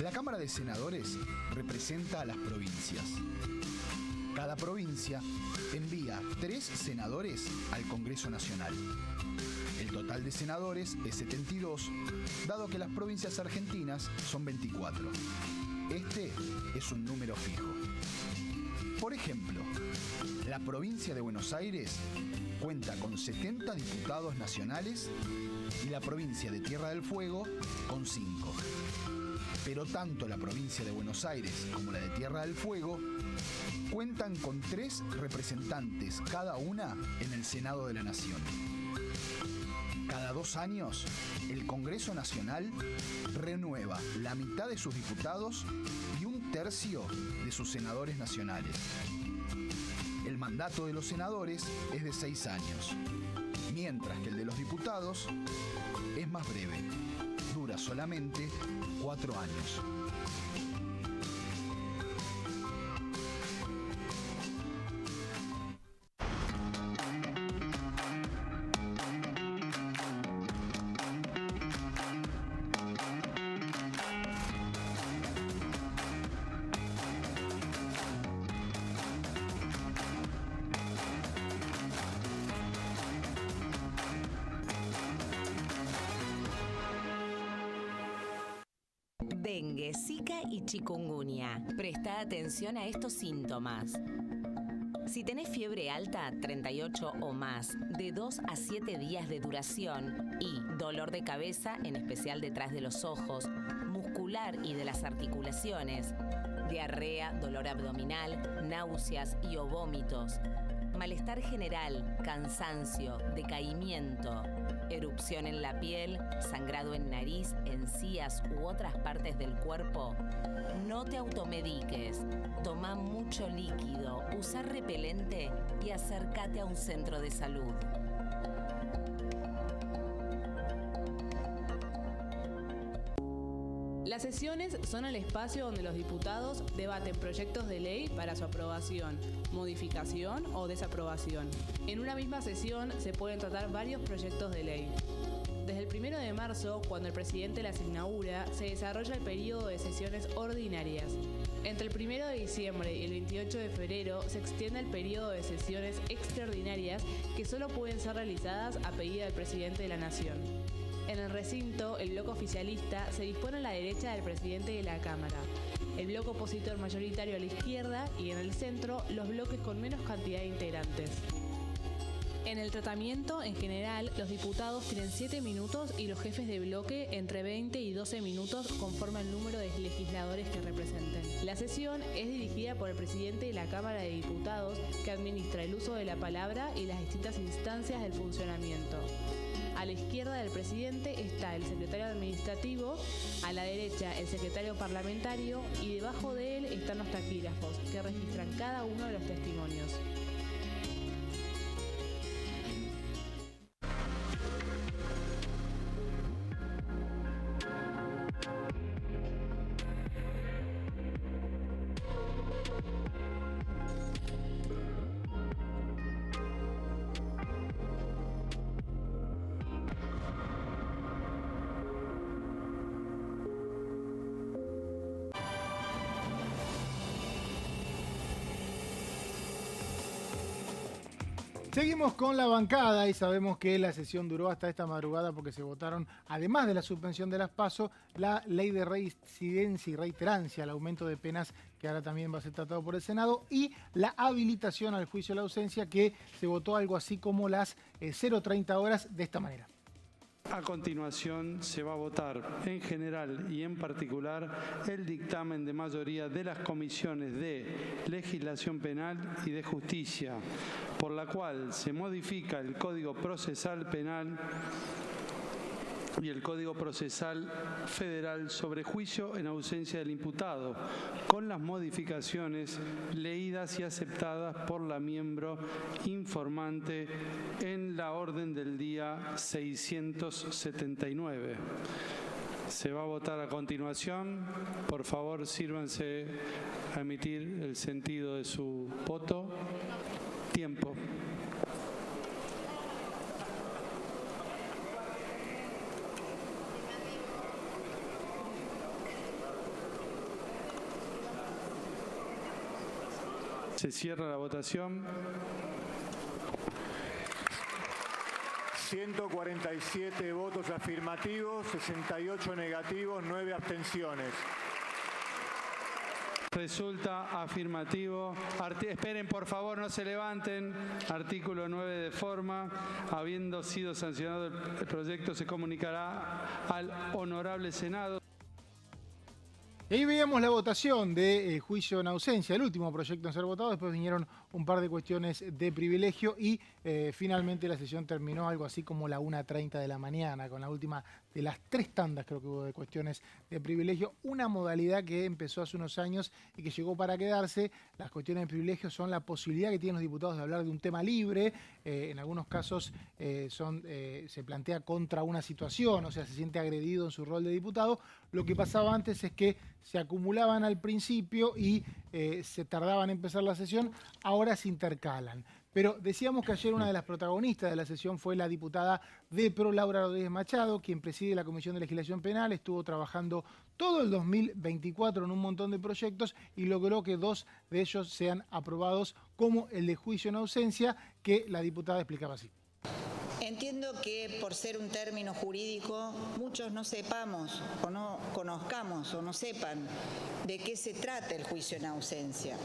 La Cámara de Senadores representa a las provincias. Cada provincia envía 3 senadores al Congreso Nacional. El total de senadores es 72, dado que las provincias argentinas son 24. Este es un número fijo. Por ejemplo, la provincia de Buenos Aires cuenta con 70 diputados nacionales y la provincia de Tierra del Fuego con 5. Pero tanto la provincia de Buenos Aires como la de Tierra del Fuego cuentan con 3 representantes cada una en el Senado de la Nación. Cada 2 años, el Congreso Nacional renueva la mitad de sus diputados y 1/3 de sus senadores nacionales. El mandato de los senadores es de 6 años, mientras que el de los diputados es más breve, dura solamente 4 años. Dengue, Zika y chikungunya. Presta atención a estos síntomas. Si tenés fiebre alta, 38 o más, de 2 a 7 días de duración y dolor de cabeza, en especial detrás de los ojos, muscular y de las articulaciones, diarrea, dolor abdominal, náuseas y o vómitos, malestar general, cansancio, decaimiento, erupción en la piel, sangrado en nariz, encías u otras partes del cuerpo, no te automediques. Toma mucho líquido, usa repelente y acércate a un centro de salud. Las sesiones son el espacio donde los diputados debaten proyectos de ley para su aprobación, modificación o desaprobación. En una misma sesión se pueden tratar varios proyectos de ley. Desde el 1 de marzo, cuando el presidente las inaugura, se desarrolla el periodo de sesiones ordinarias. Entre el 1 de diciembre y el 28 de febrero se extiende el periodo de sesiones extraordinarias que solo pueden ser realizadas a pedido del presidente de la Nación. En el recinto, el bloque oficialista se dispone a la derecha del presidente de la Cámara, el bloque opositor mayoritario a la izquierda y en el centro los bloques con menos cantidad de integrantes. En el tratamiento, en general, los diputados tienen 7 minutos y los jefes de bloque entre 20 y 12 minutos conforme al número de legisladores que representen. La sesión es dirigida por el presidente de la Cámara de Diputados, que administra el uso de la palabra y las distintas instancias del funcionamiento. A la izquierda del presidente está el secretario administrativo, a la derecha el secretario parlamentario y debajo de él están los taquígrafos, que registran cada uno de los testimonios. Seguimos con la bancada y sabemos que la sesión duró hasta esta madrugada porque se votaron, además de la suspensión de las PASO, la ley de reincidencia y reiterancia, el aumento de penas que ahora también va a ser tratado por el Senado, y la habilitación al juicio de la ausencia, que se votó algo así como las 0:30 horas de esta manera. A continuación se va a votar en general y en particular el dictamen de mayoría de las comisiones de Legislación Penal y de Justicia, por la cual se modifica el Código Procesal Penal y el Código Procesal Federal sobre juicio en ausencia del imputado, con las modificaciones leídas y aceptadas por la miembro informante en la orden del día 679. Se va a votar a continuación. Por favor, sírvanse a emitir el sentido de su voto. Tiempo. Se cierra la votación. 147 votos afirmativos, 68 negativos, 9 abstenciones. Resulta afirmativo. Esperen, por favor, no se levanten. Artículo 9 de forma. Habiendo sido sancionado el proyecto, se comunicará al Honorable Senado. Y ahí veíamos la votación de juicio en ausencia, el último proyecto en ser votado. Después vinieron un par de cuestiones de privilegio y finalmente la sesión terminó algo así como la 1:30 de la mañana, con la última de las 3 tandas, creo que hubo, de cuestiones de privilegio. Una modalidad que empezó hace unos años y que llegó para quedarse. Las cuestiones de privilegio son la posibilidad que tienen los diputados de hablar de un tema libre. En algunos casos se plantea contra una situación, o sea, se siente agredido en su rol de diputado. Lo que pasaba antes es que se acumulaban al principio y se tardaban en empezar la sesión, ahora se intercalan. Pero decíamos que ayer una de las protagonistas de la sesión fue la diputada de PRO, Laura Rodríguez Machado, quien preside la Comisión de Legislación Penal, estuvo trabajando todo el 2024 en un montón de proyectos y logró que 2 de ellos sean aprobados, como el de juicio en ausencia, que la diputada explicaba así. Entiendo que por ser un término jurídico, muchos no sepamos o no conozcamos o no sepan de qué se trata el juicio en ausencia.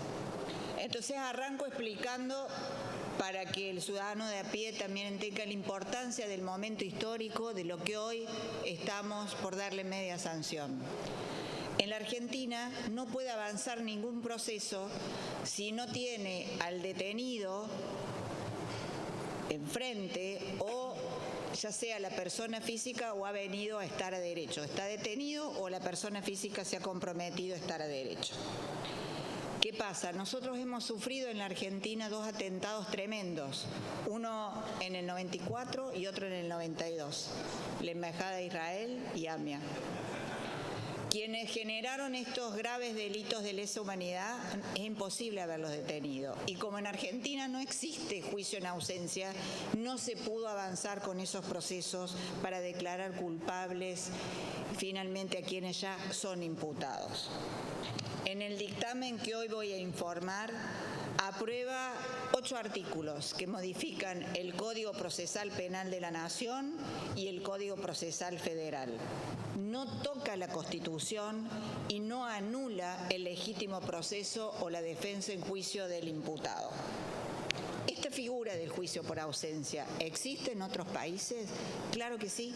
Entonces arranco explicando para que el ciudadano de a pie también tenga la importancia del momento histórico de lo que hoy estamos por darle media sanción. En la Argentina no puede avanzar ningún proceso si no tiene al detenido enfrente, o ya sea la persona física o ha venido a estar a derecho. Está detenido o la persona física se ha comprometido a estar a derecho. ¿Qué pasa? Nosotros hemos sufrido en la Argentina 2 atentados tremendos, uno en el 94 y otro en el 92, la Embajada de Israel y AMIA. Quienes generaron estos graves delitos de lesa humanidad, es imposible haberlos detenido. Y como en Argentina no existe juicio en ausencia, no se pudo avanzar con esos procesos para declarar culpables finalmente a quienes ya son imputados. En el dictamen que hoy voy a informar, aprueba 8 artículos que modifican el Código Procesal Penal de la Nación y el Código Procesal Federal. No toca la Constitución y no anula el legítimo proceso o la defensa en juicio del imputado. Este figura del juicio por ausencia. ¿Existe en otros países? Claro que sí.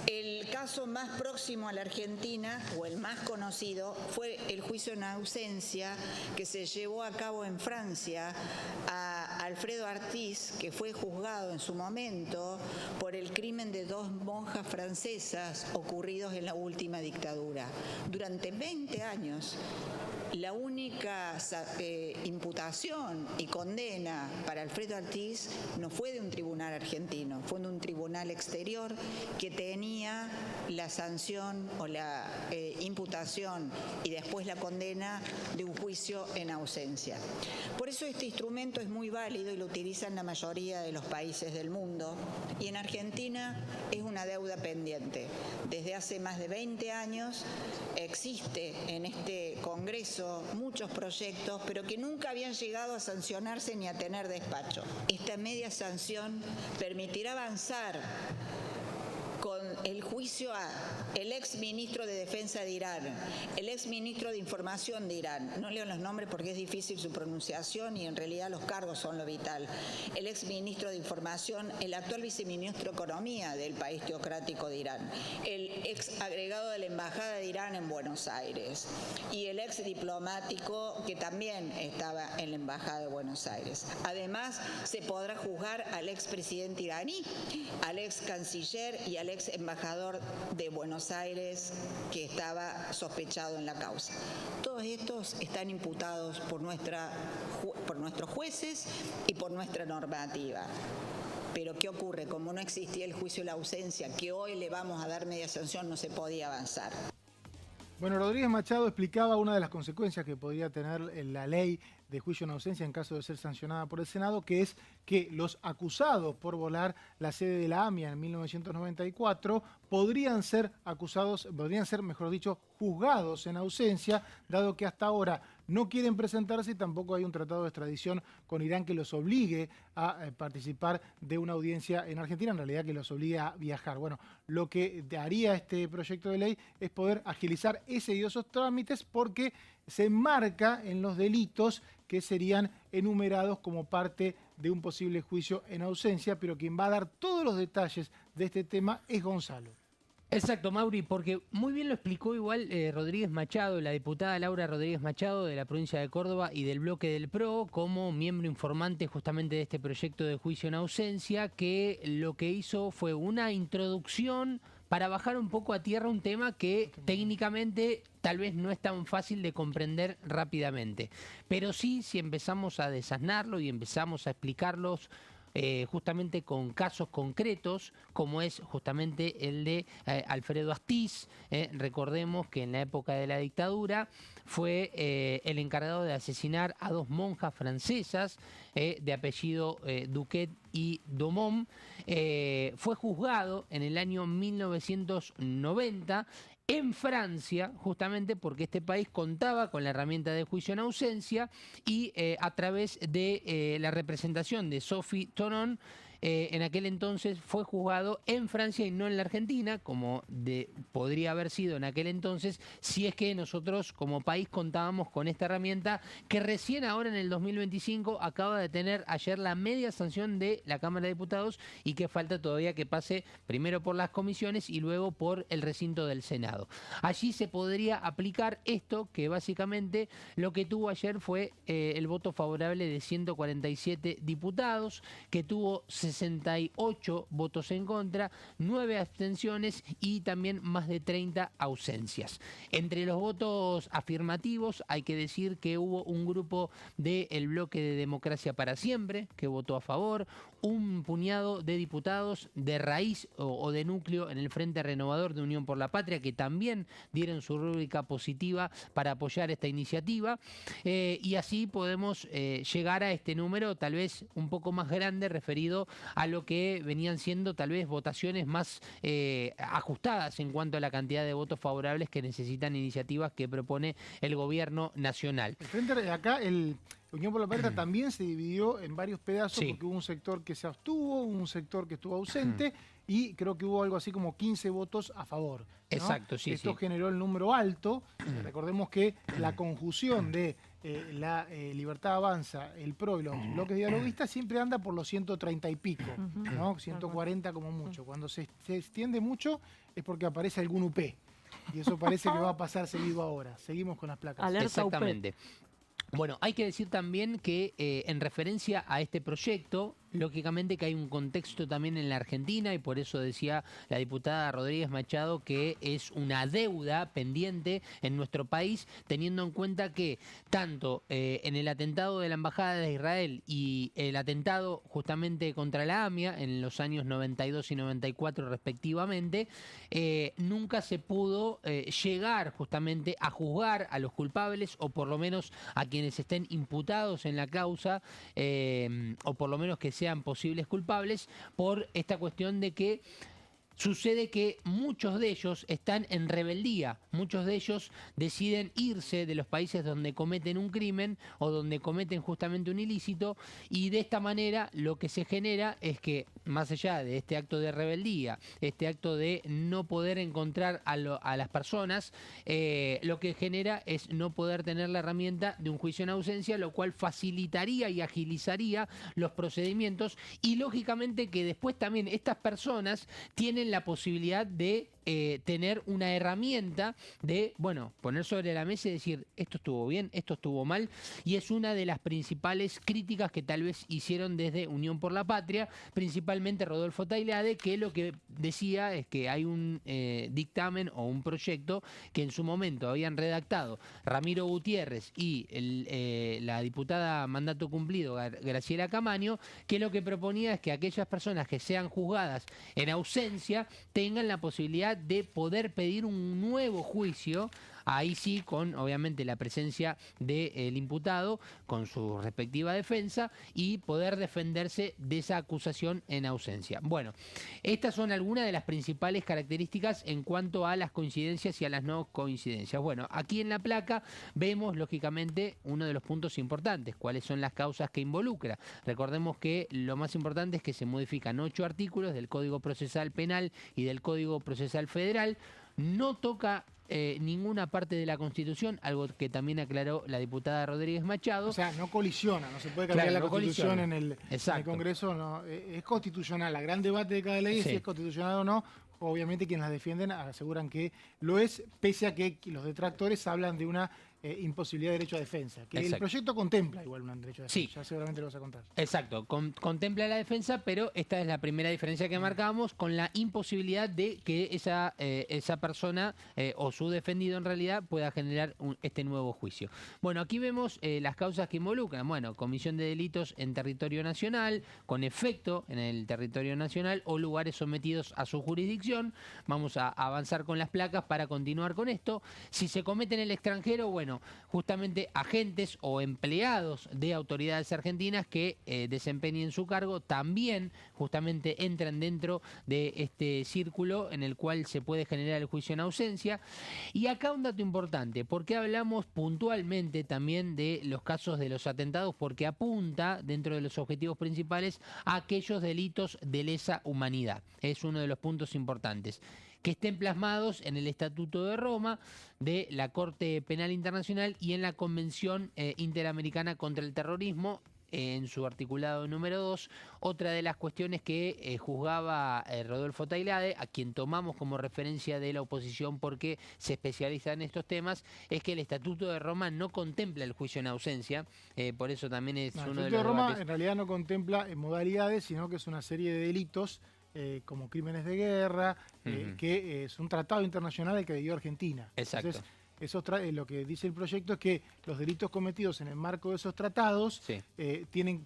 El caso más próximo a la Argentina, o el más conocido, fue el juicio en ausencia que se llevó a cabo en Francia a Alfredo Artiz, que fue juzgado en su momento por el crimen de 2 monjas francesas ocurridos en la última dictadura. Durante 20 años, la única imputación y condena para Alfredo Artiz no fue de un tribunal argentino, fue de un tribunal exterior que tenía la sanción o la imputación y después la condena de un juicio en ausencia. Por eso este instrumento es muy válido y lo utilizan la mayoría de los países del mundo, y en Argentina es una deuda pendiente. Desde hace más de 20 años existe en este Congreso muchos proyectos, pero que nunca habían llegado a sancionarse ni a tener despacho. Esta media sanción permitirá avanzar con el juicio a el ex ministro de Defensa de Irán, el ex ministro de Información de Irán, no leo los nombres porque es difícil su pronunciación y en realidad los cargos son lo vital, el ex ministro de Información, el actual viceministro de Economía del país teocrático de Irán, el ex agregado de la Embajada de Irán en Buenos Aires y el ex diplomático que también estaba en la Embajada de Buenos Aires. Además, se podrá juzgar al ex presidente iraní, al ex canciller y al ex embajador de Buenos Aires que estaba sospechado en la causa. Todos estos están imputados por nuestros jueces y por nuestra normativa. Pero ¿qué ocurre? Como no existía el juicio de la ausencia, que hoy le vamos a dar media sanción, no se podía avanzar. Bueno, Rodríguez Machado explicaba una de las consecuencias que podría tener la ley de juicio en ausencia en caso de ser sancionada por el Senado, que es que los acusados por volar la sede de la AMIA en 1994 podrían ser juzgados en ausencia, dado que hasta ahora no quieren presentarse y tampoco hay un tratado de extradición con Irán que los obligue a participar de una audiencia en Argentina, en realidad que los obligue a viajar. Bueno, lo que haría este proyecto de ley es poder agilizar ese y esos trámites porque se enmarca en los delitos que serían enumerados como parte de un posible juicio en ausencia, pero quien va a dar todos los detalles de este tema es Gonzalo. Exacto, Mauri, porque muy bien lo explicó igual Rodríguez Machado, la diputada Laura Rodríguez Machado de la provincia de Córdoba y del bloque del PRO, como miembro informante justamente de este proyecto de juicio en ausencia, que lo que hizo fue una introducción para bajar un poco a tierra un tema que técnicamente tal vez no es tan fácil de comprender rápidamente. Pero sí, si empezamos a desasnarlo y empezamos a explicarlos justamente con casos concretos, como es justamente el de Alfredo Astiz. Recordemos que en la época de la dictadura fue el encargado de asesinar a 2 monjas francesas de apellido Duquet y Domon. Fue juzgado en el año 1990 en Francia, justamente porque este país contaba con la herramienta de juicio en ausencia y a través de la representación de Sophie Tonon, en aquel entonces fue juzgado en Francia y no en la Argentina, como podría haber sido en aquel entonces, si es que nosotros como país contábamos con esta herramienta que recién ahora en el 2025 acaba de tener ayer la media sanción de la Cámara de Diputados y que falta todavía que pase primero por las comisiones y luego por el recinto del Senado. Allí se podría aplicar esto, que básicamente lo que tuvo ayer fue el voto favorable de 147 diputados, que tuvo 68 votos en contra, 9 abstenciones y también más de 30 ausencias. Entre los votos afirmativos hay que decir que hubo un grupo del bloque de Democracia para Siempre que votó a favor, un puñado de diputados de raíz o de núcleo en el Frente Renovador de Unión por la Patria que también dieron su rúbrica positiva para apoyar esta iniciativa y así podemos llegar a este número tal vez un poco más grande referido a lo que venían siendo tal vez votaciones más ajustadas en cuanto a la cantidad de votos favorables que necesitan iniciativas que propone el gobierno nacional. Acá el Unión por la Patria también se dividió en varios pedazos porque hubo un sector que se abstuvo, un sector que estuvo ausente y creo que hubo algo así como 15 votos a favor, ¿no? Exacto, sí. Esto generó el número alto. Recordemos que la conjunción de la Libertad Avanza, el PRO y los bloques dialoguistas siempre anda por los 130 y pico, ¿no? 140 como mucho. Cuando se extiende mucho es porque aparece algún UP. Y eso parece que va a pasar seguido ahora. Seguimos con las placas. Alerta Exactamente. Bueno, hay que decir también que en referencia a este proyecto, lógicamente que hay un contexto también en la Argentina y por eso decía la diputada Rodríguez Machado que es una deuda pendiente en nuestro país, teniendo en cuenta que tanto en el atentado de la Embajada de Israel y el atentado justamente contra la AMIA en los años 92 y 94 respectivamente, nunca se pudo llegar justamente a juzgar a los culpables o por lo menos a quienes estén imputados en la causa o por lo menos que sean posibles culpables por esta cuestión de que sucede que muchos de ellos están en rebeldía, muchos de ellos deciden irse de los países donde cometen un crimen o donde cometen justamente un ilícito y de esta manera lo que se genera es que más allá de este acto de rebeldía, este acto de no poder encontrar a las personas, lo que genera es no poder tener la herramienta de un juicio en ausencia, lo cual facilitaría y agilizaría los procedimientos y lógicamente que después también estas personas tienen la posibilidad de tener una herramienta de, bueno, poner sobre la mesa y decir, esto estuvo bien, esto estuvo mal, y es una de las principales críticas que tal vez hicieron desde Unión por la Patria, principalmente Rodolfo Tailade, que lo que decía es que hay un dictamen o un proyecto que en su momento habían redactado Ramiro Gutiérrez y la diputada mandato cumplido Graciela Camaño, que lo que proponía es que aquellas personas que sean juzgadas en ausencia tengan la posibilidad de poder pedir un nuevo juicio, ahí sí con obviamente la presencia del imputado con su respectiva defensa y poder defenderse de esa acusación en ausencia. Bueno, estas son algunas de las principales características en cuanto a las coincidencias y a las no coincidencias. Bueno, aquí en la placa vemos lógicamente uno de los puntos importantes, cuáles son las causas que involucra. Recordemos que lo más importante es que se modifican 8 artículos del Código Procesal Penal y del Código Procesal Federal. No toca ninguna parte de la Constitución, algo que también aclaró la diputada Rodríguez Machado. O sea, no colisiona, no se puede cambiar la Constitución en el Congreso, no, es constitucional. El gran debate de cada ley es si es constitucional o no. Obviamente quienes las defienden aseguran que lo es, pese a que los detractores hablan de una imposibilidad de derecho a defensa. Que el proyecto contempla igual un derecho a defensa, ya seguramente lo vas a contar. Exacto, contempla la defensa, pero esta es la primera diferencia que marcamos con la imposibilidad de que esa persona o su defendido en realidad pueda generar este nuevo juicio. Bueno, aquí vemos las causas que involucran. Bueno, comisión de delitos en territorio nacional, con efecto en el territorio nacional o lugares sometidos a su jurisdicción. Vamos a avanzar con las placas para continuar con esto. Si se comete en el extranjero, bueno, justamente agentes o empleados de autoridades argentinas que desempeñen su cargo también justamente entran dentro de este círculo en el cual se puede generar el juicio en ausencia. Y acá un dato importante, porque hablamos puntualmente también de los casos de los atentados, porque apunta dentro de los objetivos principales a aquellos delitos de lesa humanidad. Es uno de los puntos importantes, que estén plasmados en el Estatuto de Roma de la Corte Penal Internacional y en la Convención Interamericana contra el Terrorismo, en su articulado número 2. Otra de las cuestiones que juzgaba Rodolfo Tailade, a quien tomamos como referencia de la oposición porque se especializa en estos temas, es que el Estatuto de Roma no contempla el juicio en ausencia, por eso también es uno de los El Estatuto de Roma debates. en realidad no contempla modalidades, sino que es una serie de delitos como crímenes de guerra, que es un tratado internacional al que adhirió Argentina. Exacto. Entonces, lo que dice el proyecto es que los delitos cometidos en el marco de esos tratados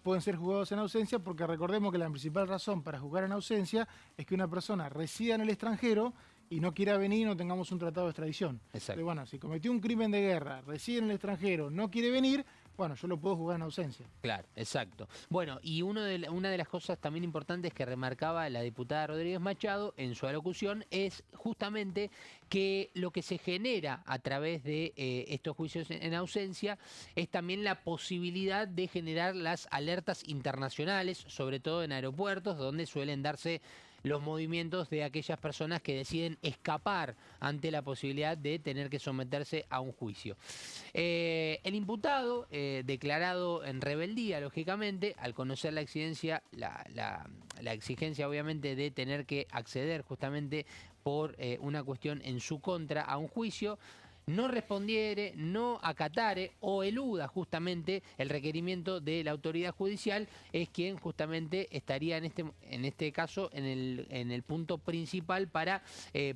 pueden ser juzgados en ausencia, porque recordemos que la principal razón para juzgar en ausencia es que una persona resida en el extranjero y no quiera venir y no tengamos un tratado de extradición. Entonces, bueno, si cometió un crimen de guerra, reside en el extranjero, no quiere venir, bueno, yo lo puedo juzgar en ausencia. Claro, exacto. Bueno, y una de las cosas también importantes que remarcaba la diputada Rodríguez Machado en su alocución es justamente que lo que se genera a través de estos juicios en ausencia es también la posibilidad de generar las alertas internacionales, sobre todo en aeropuertos, donde suelen darse los movimientos de aquellas personas que deciden escapar ante la posibilidad de tener que someterse a un juicio. El imputado, declarado en rebeldía, lógicamente, al conocer la exigencia, la exigencia obviamente de tener que acceder justamente por una cuestión en su contra a un juicio, no respondiere, no acatare o eluda justamente el requerimiento de la autoridad judicial, es quien justamente estaría en este caso en el punto principal para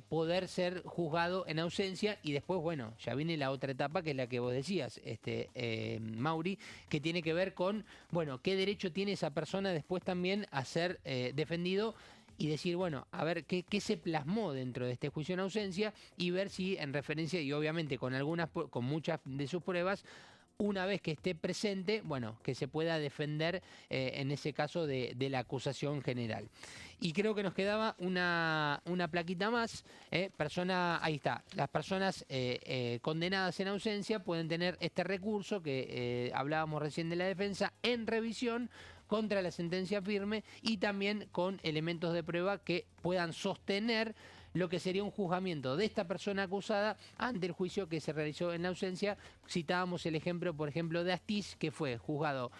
poder ser juzgado en ausencia. Y después, bueno, ya viene la otra etapa, que es la que vos decías, Mauri, que tiene que ver con, bueno, qué derecho tiene esa persona después también a ser defendido, y decir, bueno, a ver qué se plasmó dentro de este juicio en ausencia, y ver si en referencia, y obviamente con muchas de sus pruebas, una vez que esté presente, bueno, que se pueda defender en ese caso de la acusación general. Y creo que nos quedaba una plaquita más. Ahí está. Las personas condenadas en ausencia pueden tener este recurso que hablábamos recién de la defensa en revisión contra la sentencia firme, y también con elementos de prueba que puedan sostener lo que sería un juzgamiento de esta persona acusada ante el juicio que se realizó en la ausencia. Citábamos el ejemplo, por ejemplo, de Astiz, que fue juzgado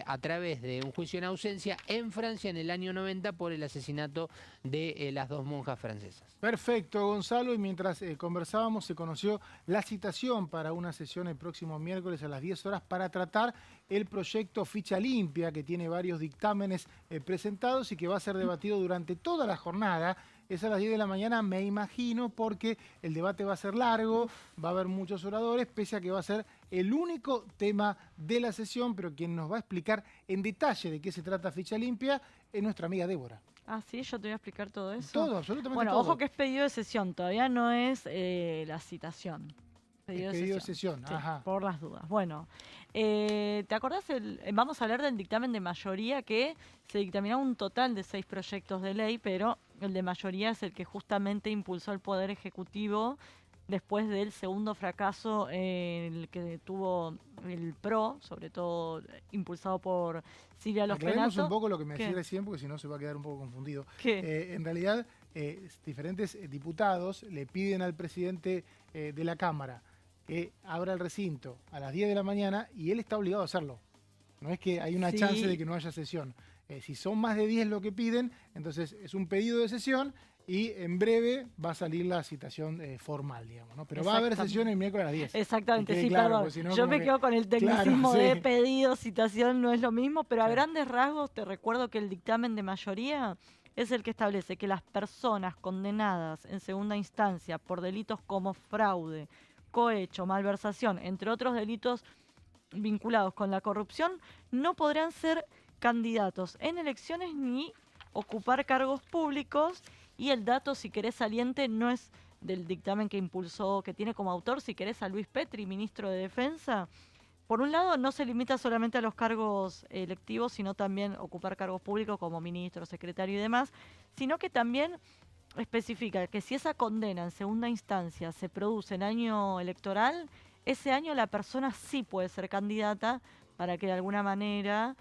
a través de un juicio en ausencia en Francia en el año 90 por el asesinato de las 2 monjas francesas. Perfecto, Gonzalo. Y mientras conversábamos, se conoció la citación para una sesión el próximo miércoles a las 10 horas para tratar el proyecto Ficha Limpia, que tiene varios dictámenes presentados y que va a ser debatido durante toda la jornada. Es a las 10 de la mañana, me imagino, porque el debate va a ser largo, va a haber muchos oradores, pese a que va a ser el único tema de la sesión, pero quien nos va a explicar en detalle de qué se trata Ficha Limpia es nuestra amiga Débora. Ah, sí, yo te voy a explicar todo eso. Todo, absolutamente bueno, todo. Ojo que es pedido de sesión, todavía no es la citación. Pedido de sesión, sí, ajá. Por las dudas. Bueno, ¿te acordás? Vamos a hablar del dictamen de mayoría, que se dictaminó un total de 6 proyectos de ley, pero el de mayoría es el que justamente impulsó el Poder Ejecutivo después del segundo fracaso el que tuvo el PRO, sobre todo impulsado por Silvia Los Penato. Aclaremos un poco lo que me decía recién, porque si no se va a quedar un poco confundido. En realidad, diferentes diputados le piden al presidente de la Cámara que abra el recinto a las 10 de la mañana, y él está obligado a hacerlo. No es que hay una chance de que no haya sesión. Si son más de 10 lo que piden, entonces es un pedido de sesión, y en breve va a salir la citación formal, digamos, ¿no? Pero va a haber sesión el miércoles a las 10. Exactamente, sí, claro, perdón. Si no, yo me quedo con el tecnicismo claro, de pedido, citación, no es lo mismo, pero a grandes rasgos te recuerdo que el dictamen de mayoría es el que establece que las personas condenadas en segunda instancia por delitos como fraude, cohecho, malversación, entre otros delitos vinculados con la corrupción, no podrán ser candidatos en elecciones ni ocupar cargos públicos. Y el dato, si querés, saliente, no es del dictamen que impulsó, que tiene como autor, si querés, a Luis Petri, ministro de Defensa. Por un lado, no se limita solamente a los cargos electivos, sino también ocupar cargos públicos como ministro, secretario y demás, sino que también especifica que si esa condena en segunda instancia se produce en año electoral, ese año la persona sí puede ser candidata, para que de alguna manera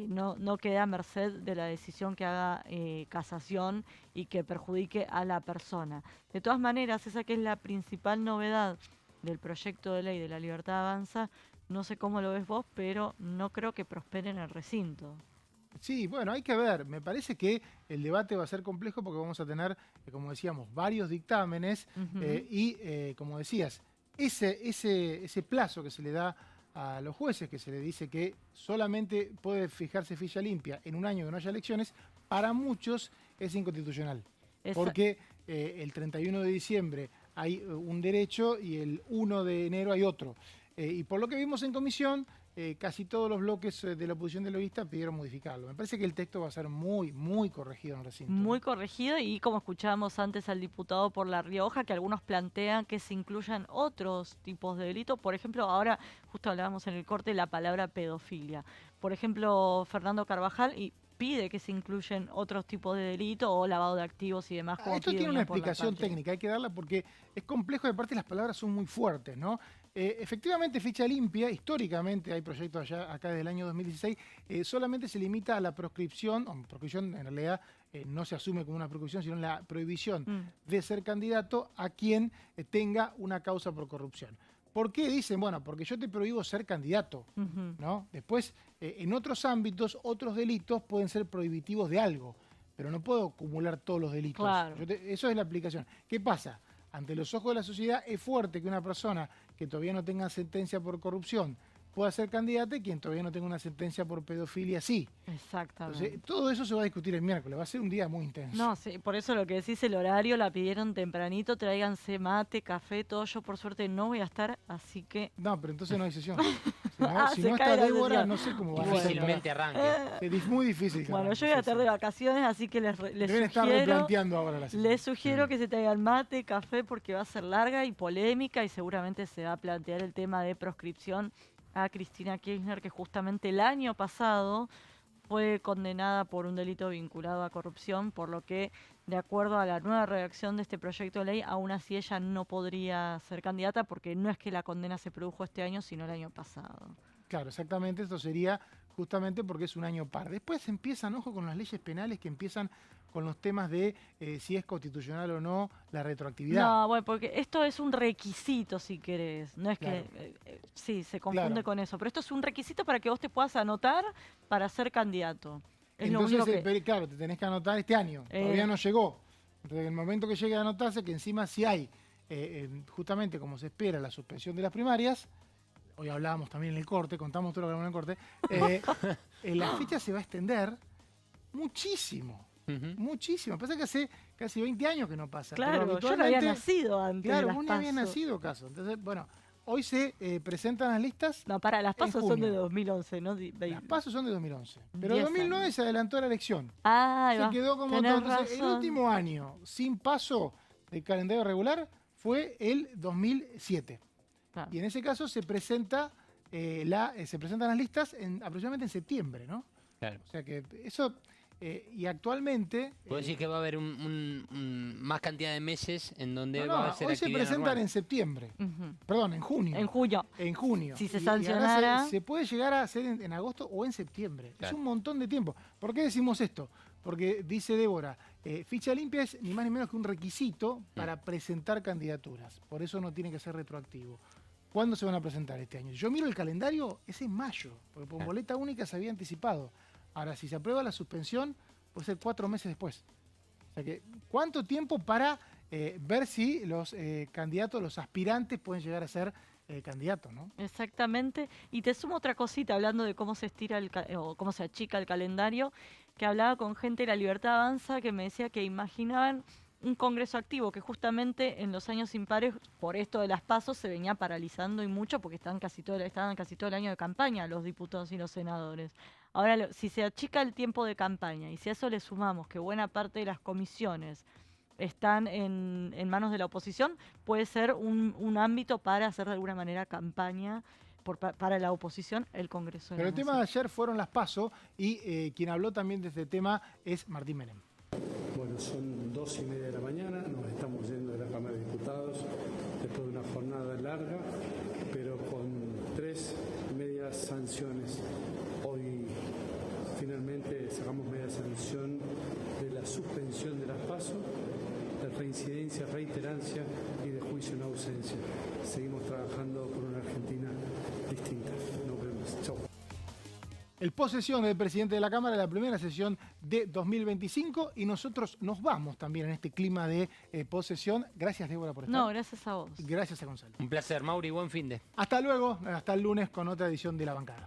no quede a merced de la decisión que haga casación y que perjudique a la persona. De todas maneras, esa que es la principal novedad del proyecto de ley de la Libertad Avanza, no sé cómo lo ves vos, pero no creo que prospere en el recinto. Sí, bueno, hay que ver. Me parece que el debate va a ser complejo porque vamos a tener, como decíamos, varios dictámenes y, como decías, ese plazo que se le da a los jueces, que se le dice que solamente puede fijarse ficha limpia en un año que no haya elecciones, para muchos es inconstitucional. Porque el 31 de diciembre hay un derecho y el 1 de enero hay otro. Y por lo que vimos en comisión, casi todos los bloques de la oposición de lobista pidieron modificarlo. Me parece que el texto va a ser muy, muy corregido en el recinto. Muy corregido, y como escuchábamos antes al diputado por La Rioja, que algunos plantean que se incluyan otros tipos de delitos. Por ejemplo, ahora justo hablábamos en el corte la palabra pedofilia. Por ejemplo, Fernando Carvajal pide que se incluyan otros tipos de delitos o lavado de activos y demás. Esto tiene una explicación técnica, hay que darla porque es complejo, de aparte las palabras son muy fuertes, ¿no? Efectivamente, ficha limpia, históricamente hay proyectos acá desde el año 2016, solamente se limita a la proscripción en realidad no se asume como una prescripción, sino la prohibición de ser candidato a quien tenga una causa por corrupción. ¿Por qué dicen? Bueno, porque yo te prohíbo ser candidato, ¿no? Después, en otros ámbitos, otros delitos pueden ser prohibitivos de algo, pero no puedo acumular todos los delitos. Claro. Eso es la aplicación. ¿Qué pasa? Ante los ojos de la sociedad es fuerte que una persona que todavía no tenga sentencia por corrupción pueda ser candidata y quien todavía no tenga una sentencia por pedofilia sí. Exactamente. Entonces, todo eso se va a discutir el miércoles. Va a ser un día muy intenso. No, sí, por eso lo que decís, el horario, la pidieron tempranito, tráiganse mate, café, todo. Yo por suerte no voy a estar, así que... No, pero entonces no hay sesión. Si Se no cae está la Débora, sesión. no sé cómo va a ser. Difícilmente arranque. Es muy difícil. Bueno, yo voy a estar de vacaciones, así que les Deben estar sugiero... replanteando ahora la sesión. Les sugiero que se traigan mate, café, porque va a ser larga y polémica y seguramente se va a plantear el tema de proscripción a Cristina Kirchner, que justamente el año pasado fue condenada por un delito vinculado a corrupción, por lo que, de acuerdo a la nueva redacción de este proyecto de ley, aún así ella no podría ser candidata porque no es que la condena se produjo este año, sino el año pasado. Claro, exactamente, esto sería justamente porque es un año par. Después empiezan, ojo, con las leyes penales que empiezan con los temas de si es constitucional o no la retroactividad. No, bueno, porque esto es un requisito, si querés. No es Claro. que... sí, se confunde Claro. con eso. Pero esto es un requisito para que vos te puedas anotar para ser candidato. Es Entonces, lo único que... claro, te tenés que anotar este año. Todavía no llegó. Entonces, en el momento que llegue a anotarse, que encima si hay, justamente como se espera, la suspensión de las primarias, hoy hablábamos también en el corte, contamos todo lo que hablamos en el corte, la fecha se va a extender muchísimo. Muchísimo. Pasa que hace casi 20 años que no pasa. Claro, pero yo no había habitualmente- nacido antes de Claro, las vos ni habías PASO. nacido, caso. Entonces, bueno, hoy se presentan las listas. No, para, las en pasos son de junio. 2011, ¿no? Las pasos son de 2011. Pero 10 2009 años. se adelantó la elección. Ah, ahí Se va. quedó como Tenés todo. Entonces, el razón. último año sin paso del calendario regular fue el 2007. Claro. Y en ese caso se presenta se presentan las listas aproximadamente en septiembre, ¿no? Claro. O sea que eso... y actualmente... Puedo decir que va a haber más cantidad de meses en donde no, va a ser hoy se actividad presentan normal. en septiembre. Ujú. Perdón, en junio. En junio. En junio. Si se Y ahora sancionara- se puede llegar a hacer en agosto o en septiembre. Es Claro. un montón de tiempo. ¿Por qué decimos esto? Porque dice Débora, ficha limpia es ni más ni menos que un requisito para presentar candidaturas. Por eso no tiene que ser retroactivo. ¿Cuándo se van a presentar este año? Yo miro el calendario, es en mayo, porque por boleta única se había anticipado. Ahora, si se aprueba la suspensión, puede ser 4 meses después. O sea que, ¿cuánto tiempo para ver si los candidatos, los aspirantes pueden llegar a ser candidatos, ¿no? Exactamente. Y te sumo otra cosita, hablando de cómo se estira o cómo se achica el calendario, que hablaba con gente de La Libertad Avanza que me decía que imaginaban un congreso activo, que justamente en los años impares, por esto de las pasos, se venía paralizando y mucho porque estaban casi todo el año de campaña los diputados y los senadores. Ahora, si se achica el tiempo de campaña y si a eso le sumamos que buena parte de las comisiones están en manos de la oposición, puede ser un ámbito para hacer de alguna manera campaña para la oposición, el Congreso de Pero la el tema de ayer fueron las PASO y quien habló también de este tema es Martín Menem. Bueno, son 2:30 de la mañana, nos estamos yendo de la Cámara de Diputados después de una jornada larga, pero con 3 medias sanciones. Hoy finalmente sacamos media sanción de la suspensión de las PASO, de reincidencia, reiterancia y de juicio en ausencia. Seguimos trabajando por una Argentina distinta. Nos vemos. Chau. El posesión del presidente de la Cámara, la primera sesión de 2025, y nosotros nos vamos también en este clima de posesión. Gracias, Débora, por estar. No, gracias a vos. Gracias a Gonzalo. Un placer, Mauri, buen fin de. Hasta luego, hasta el lunes con otra edición de La Bancada.